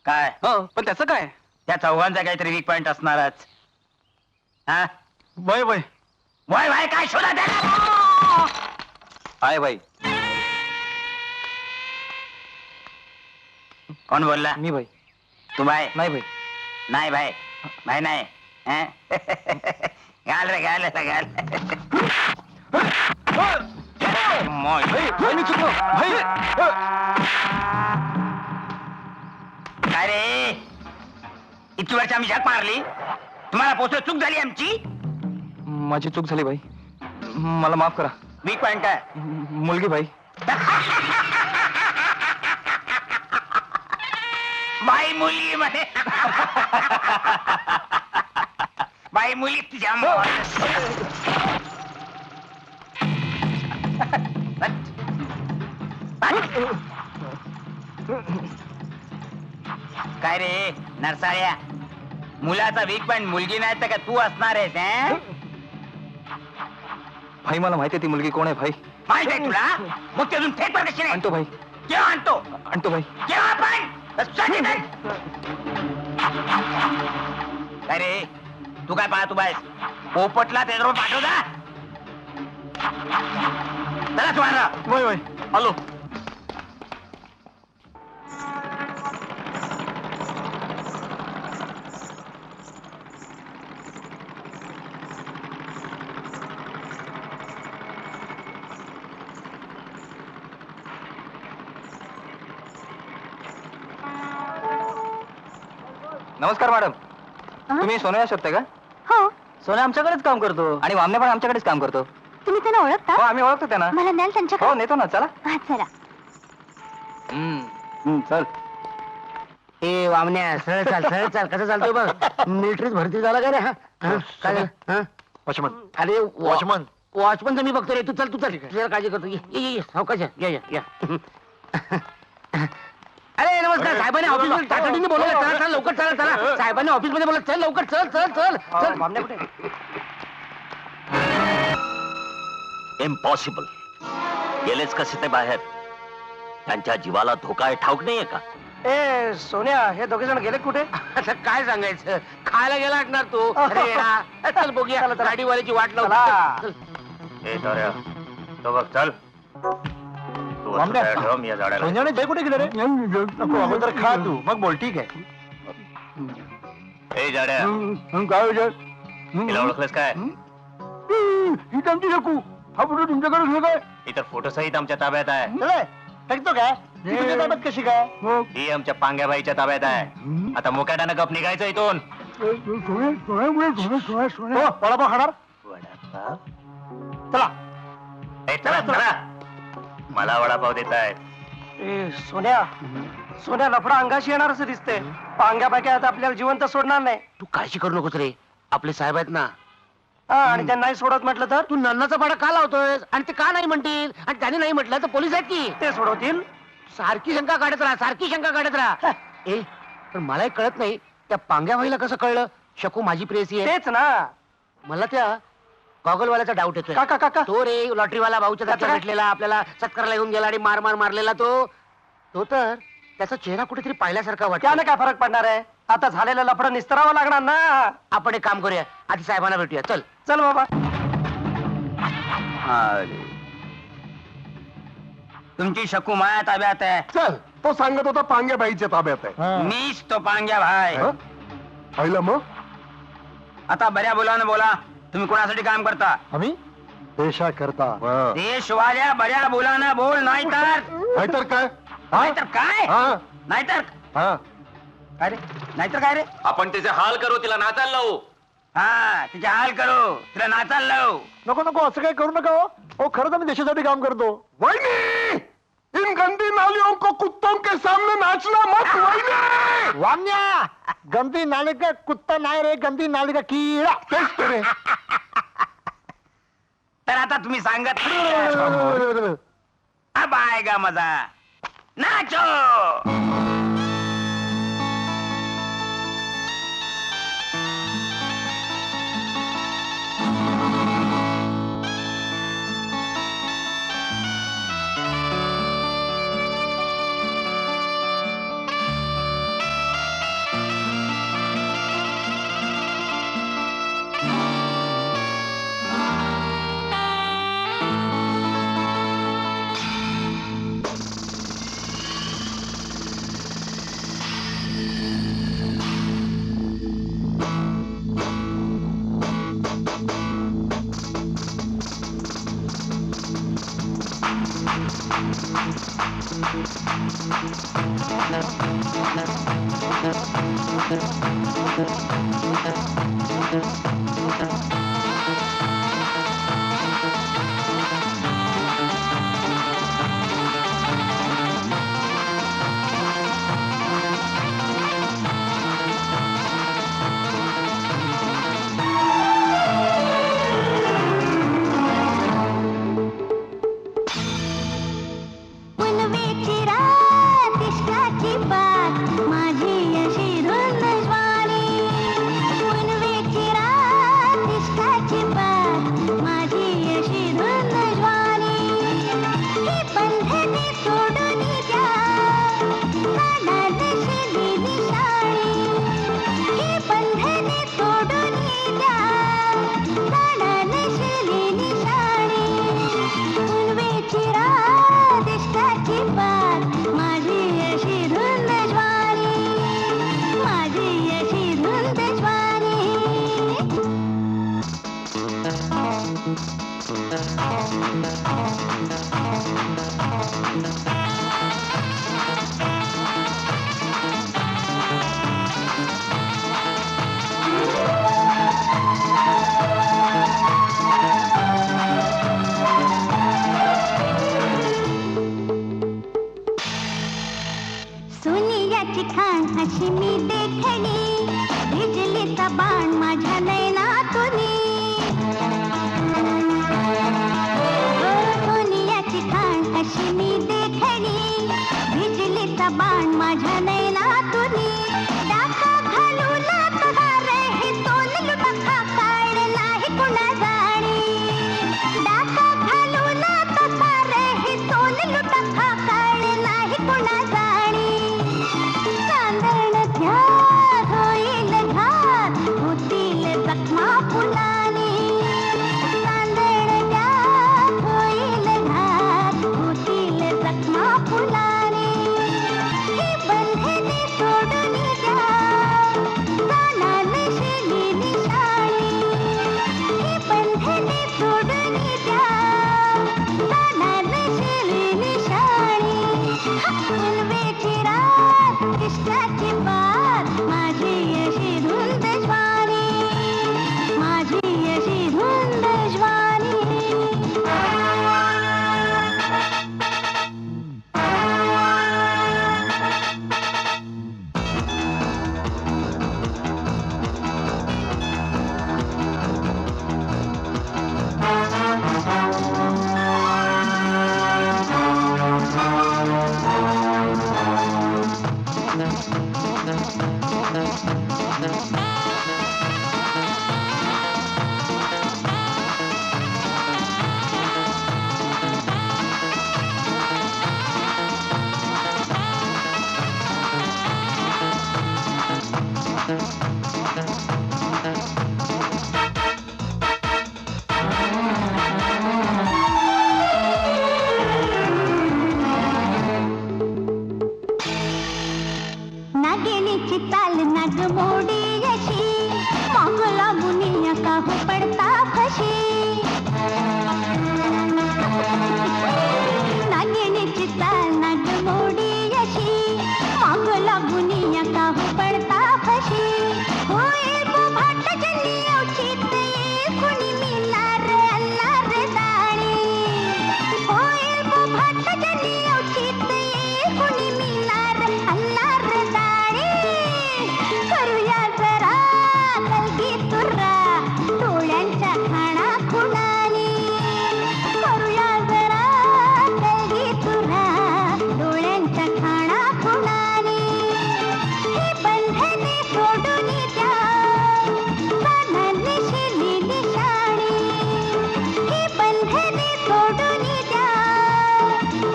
काय हो पण त्याचं काय? त्या चौघांचा काहीतरी वीक पॉइंट असणारच. हा वय वय वय वय काय शोधा त्याला. आहे भाई. कोण बोलला? मी भाई. तू बाय नाही भाई. नाही बाय बाय नाही. हं? घाल रे घाल रे घाल. मोय. मी चुकलो भाई. काय रे इतकी वर्ष आम्ही झक मारली, तुम्हाला पोचलो चूक झाली आमची. माझी चूक झाली भाई, मला माफ करा. वीक पॉइंट काय? मुलगी भाई. बाई मुलगी म्हणे. बाई मुली तुझ्या काय रे नरसाळ्या, मुलाचा वीक पॉइंट मुलगी नाही तर का तू असणार आहेस? हं? भाई मला माहिती आहे ती मुलगी कोण आहे भाई. माहित आहे तुला? मग ते अजून थेट पर कशी नाही? आणतो भाई. केव्हा आणतो? आणतो भाई. केव्हा पण? काय रे तू काय पाहतो बायस? पोपटला त्याच्यावर पाठव जा. चला तुम्हाला वय वय आलो. नमस्कार मॅडम. तुम्ही सोन्या शकता का? हो. सोन्या आमच्याकडेच काम करतो आणि वामने पण आमच्याकडेच काम करतो. तुम्ही त्यांना हो ओळखता? आम्ही ओळखतो त्यांना. मला न्याल त्यांच्याकडे. हो नेतो ना. चला. हा चला. चल. ए वामण्या सरळ चाल सरळ चाल. कसं चालतोय बघ? मिलिटरीत भरती झाला का रे? हा? हा? काय झालं? हा? वॉचमन. अरे वॉचमन. वॉचमन तर मी बघतो रे. तू चल तू चल. तुझ्या काळजी करतो. ये ये ये सावकाश या या या. अरे नमस्कार साहेबांनी ऑफिस तातडीने बोलवलं. चला चला लवकर चला चला. साहेबांनी ऑफिस मध्ये बोलत. चल लवकर चल चल चल चल. वामण्या कुठे? इम्पॉसिबल. गेलेच कसे ते बाहेर? त्यांच्या जीवाला धोका आहे ठाऊक नाहीये का? ए सोन्या हे दोघे जण गेले कुठे? आता काय सांगायचं? खायला गेला असणार तू. अरे हा. चल बघूया गाडीवाल्याची वाट लावू. ए दौऱ्या, तो बघ चल. तू असं वामण्या. तयार ठेव, मी या झाडाला सोन्याने जय कुठे गेले रे? नको अगोदर खा तू मग बोल. ठीक आहे. ए जाड्या, काय विजय? तिला ओळखलंस काय? ही त्यांची शकू. हा फोटो तुमच्याकडे काय? इतर फोटो सहित आमच्या ताब्यात आहे. चले टाकतो काय? ती तुझ्या ताब्यात कशी काय? ही आमच्या पांग्याबाईच्या ताब्यात आहे. आता मुकाट्यानं गप निघायचं इथून. हो, वडापाव खाणार? वडापाव? चला. ए, चला चला. मला वडापाव देत आहेत. ए सोन्या सोन्या लफडा अंगाशी येणार असं दिसतंय. पांग्या पाक्या आता आपल्याला जिवंत सोडणार नाही. तू काळजी करू नकोस रे. आपले साहेब आहेत ना. हा आणि त्यांना नाही सोडत म्हटलं तर तू नन्नाचा पाडा का लावतोय? आणि ते का नाही म्हणतील? आणि त्यांनी नाही म्हटलं तर पोलीस आहेत की ते सोडवतील. सारखी शंका काढत राहा. सारखी शंका काढत राहा. ए पण मलाही कळत नाही त्या पांग्या भाईला कसं कळलं शकू माझी प्रेयसी आहे? तेच ना. मला त्या गॉगलवाल्याचा डाऊट येतोय. काका काका तो रे लॉटरीवाला भाऊच्या जागेवर भेटलेला आपल्याला सत्काराला येऊन गेला आणि मार मार मारलेला तो तर त्याचा चेहरा कुठेतरी पाहिल्यासारखा वाटतो. त्यानं काय फरक पडणार आहे? आता झालेलं लफडं निस्तरावं लागणार ना. आपण एक काम करूया. आधी साहेबांना भेटूया. चल चल बाबा. तुमची शकू माया ताब्यात आहे. चल. तो सांगत होता पांग्या बाईच्या ताब्यात आहे. मीच तो पांग्या भाई. पाहिलं मग? आता बऱ्या बोलानं बोला. तुम्ही कोणासाठी काम करता? आम्ही देशा करता. देशवाल्या बऱ्या बोलानं बोल. नाहीतर नाहीतर काय? नाहीतर काय? हा नाहीतर हा. काय रे? नाहीतर काय रे? आपण तिचे हाल करू, तिला नाचायला लावू. हा तिचे हाल करू, तिला नाचायला लावू. नको नको असं काही करू नका. हो खरं तर मी देशासाठी काम करतो. वहिनी इन गंदी नालियों को कुत्तों के सामने नाचना मत. वहिनी वामन्या गंदी नाली का कुत्ता नाही रे. गंदी नाली का किडा. तेच ते रे. तर आता तुम्ही सांगत अब आएगा मजा. नाचो. पुनवेची रात इश्काची बात माझी अशी धुंद ज्वारी. पुनवेची रात इश्काची बात माझी अशी धुंद ज्वारी. ही बंधने सोडून द्या कानातशी दिली शाळी. ही बंधने सोडून द्या कानातशी दिली शाळी. पुनवेची रात इश्काची बात माझी अशी धुंद ज्वारी. माझी अशी धुंद ज्वारी. सोनियाची खाण अशी मी देखणी बिजलीचा बाण माझ्या नैनातुनी. सोनियाची खाण अशी मी देखणी बिजलीचा बाण माझ्या नैनातुनी. डाका घालू लात घारे हे सोन लुटा काळ नाही कुणा जाणी. डाका घालू लात घारे हे सोन लुटा काळ नाही कुणा जाणी. चांदण ध्यात होईल घात होतील जखमा फुलानी. चांदण ध्यात होईल घात होतील जखमा फुलानी. ही बंधने सोडून द्या कानातशी निशाणी. ही बंधने सोडून द्या कानातशी निशाणी. पुनवेची रात इश्काची बात माझी अशी धुंद ज्वारी. माझी अशी धुंद ज्वारी. नागिनीची चाल नाग मोडी अशी माग लागुनिया काहू पडता फशी. नागिनीची चाल नाग मोडी अशी माग लागुनिया काहू पडता फशी. होय भाट जल्ली औचित ये कुणी मिळणार अल्लार दाणी. होय भाट जल्ली औचित ये कुणी मिळणार अल्लार दाणी. करूया जरा कलगी तुर्रा डोळ्यांच्या खाणा खुणानी. करूया जरा कलगी तुर्रा डोळ्यांच्या खाणा खुणानी. ही बंधने सोडून द्या कानातशी निशाणी. ही बंधने सोडून द्या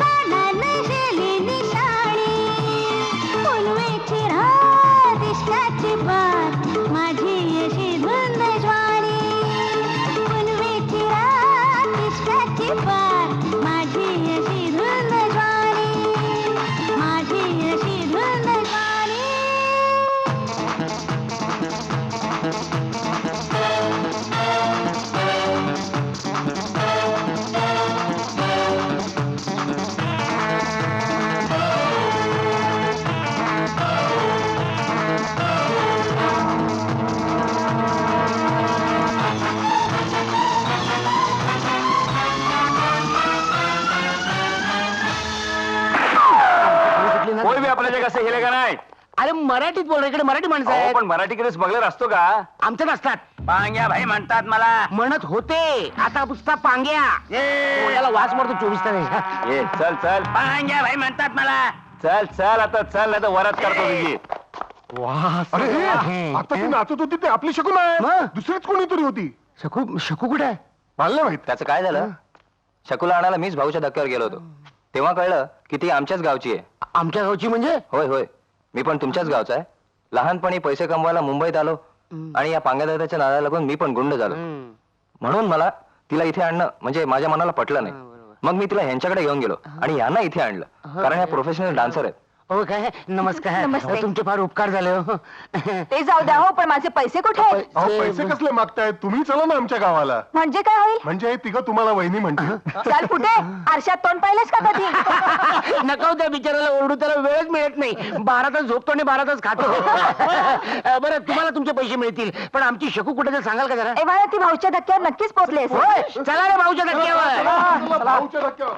कानातशी निशाणी. पुनवेची रात इश्काची बात माझी अशी धुंद ज्वारी. पुनवेची रात इश्काची बात माझी अशी धुंद ज्वारी. माझी अशी धुंद ज्वारी. आपल्या कसं गेले का नाही अरे मराठीत बोल, इकडे मराठी माणसं अहो, आहेत. पण मराठीकडे स्मगलर असतो का आमच्यात असतात. पांग्या भाई म्हणतात मला. म्हणत होते, आता पुसता पांग्या. त्याला वास मारतो 24 तास. ये चल चल पांग्या भाई म्हणतात मला. चल चल आता चल नाही तर वरात करतो तुझी. अरे आता ती नाचत होती ते आपली शकून आहे मग? दुसरीच कोणीतरी होती. शकू कुठे आहे? मला नाही माहित. त्याचं काय झालं? शकुला आणायला मीच भाऊच्या धक्क्यावर गेलो होतो. तेव्हा कळलं की ती आमच्याच गावची आहे. आमच्या गावची म्हणजे? होय होय, मी पण तुमच्याच गावचा आहे. लहानपणी पैसे कमवायला मुंबईत आलो आणि या पांग्यादादाच्या नादाला लागून मी पण गुंड झालो. म्हणून मला तिला इथे आणणं म्हणजे माझ्या मनाला पटलं नाही. मग मी तिला ह्यांच्याकडे घेऊन गेलो आणि यांना इथे आणलं कारण या प्रोफेशनल डान्सर आहेत. हो काय? नमस्कार. नमस्ते. तुमचे फार उपकार झाले हो. ते जाऊ द्या हो, पण माझे पैसे कुठे आहेत? अहो पैसे कसले मागताय तुम्ही? चला ना आमच्या गावाला. म्हणजे काय होईल? म्हणजे हे तिघं तुम्हाला वहिनी म्हणते. चाल कुठे? आरशात तोंड पाहिलंस का कधी? नका त्या बिचाराला ओरडू, त्याला वेळच मिळत नाही. 12 तास झोपतो आणि 12 तास खातो. बरं, तुम्हाला तुमचे पैसे मिळतील, पण आमची शकू कुठे ते सांगाल का जरा? एव्हा ती भाऊच्या धक्क्यावर नक्कीच पोहोचली असेल. होय, चला रे भाऊच्या धक्क्यावर. भाऊच्या धक्क्यावर.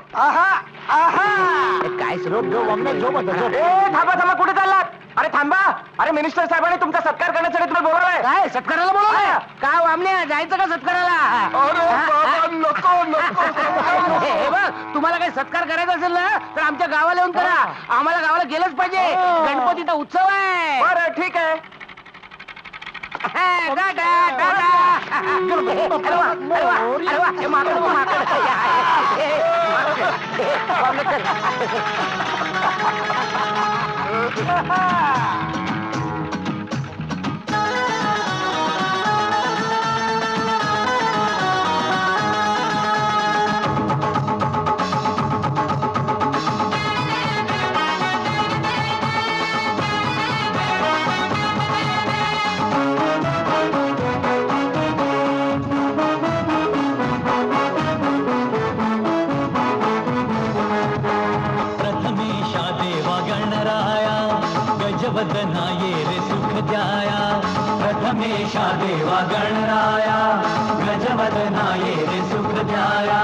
काय सरोप झोप आपल्या झोप आता झोप. थांबा थांबा, कुठे चाललात? अरे थांबा. अरे मिनिस्टर साहेबांनी तुमचा सत्कार करण्यासाठी तुला बोलावलाय. काय सत्काराला बोलवलं? का वामण्या जायचं का सत्काराला? अरे बाबा, नको नको. हे बघ, तुम्हाला काही सत्कार करायचा असेल ना तर आमच्या गावाला येऊन करा. आम्हाला गावाला गेलंच पाहिजे. गणपतीचा उत्सव आहे. बरं ठीक आहे. टाटा, टाटा. अरे वा, अरे वा, अरे वा. हे माकड, माकड. वामण्या, चल. प्रथमेशा देवा गणराया गजवदना ये रे सुख द्याया. प्रथमेशा देवा गणराया गजवदना ये रे सुख द्याया.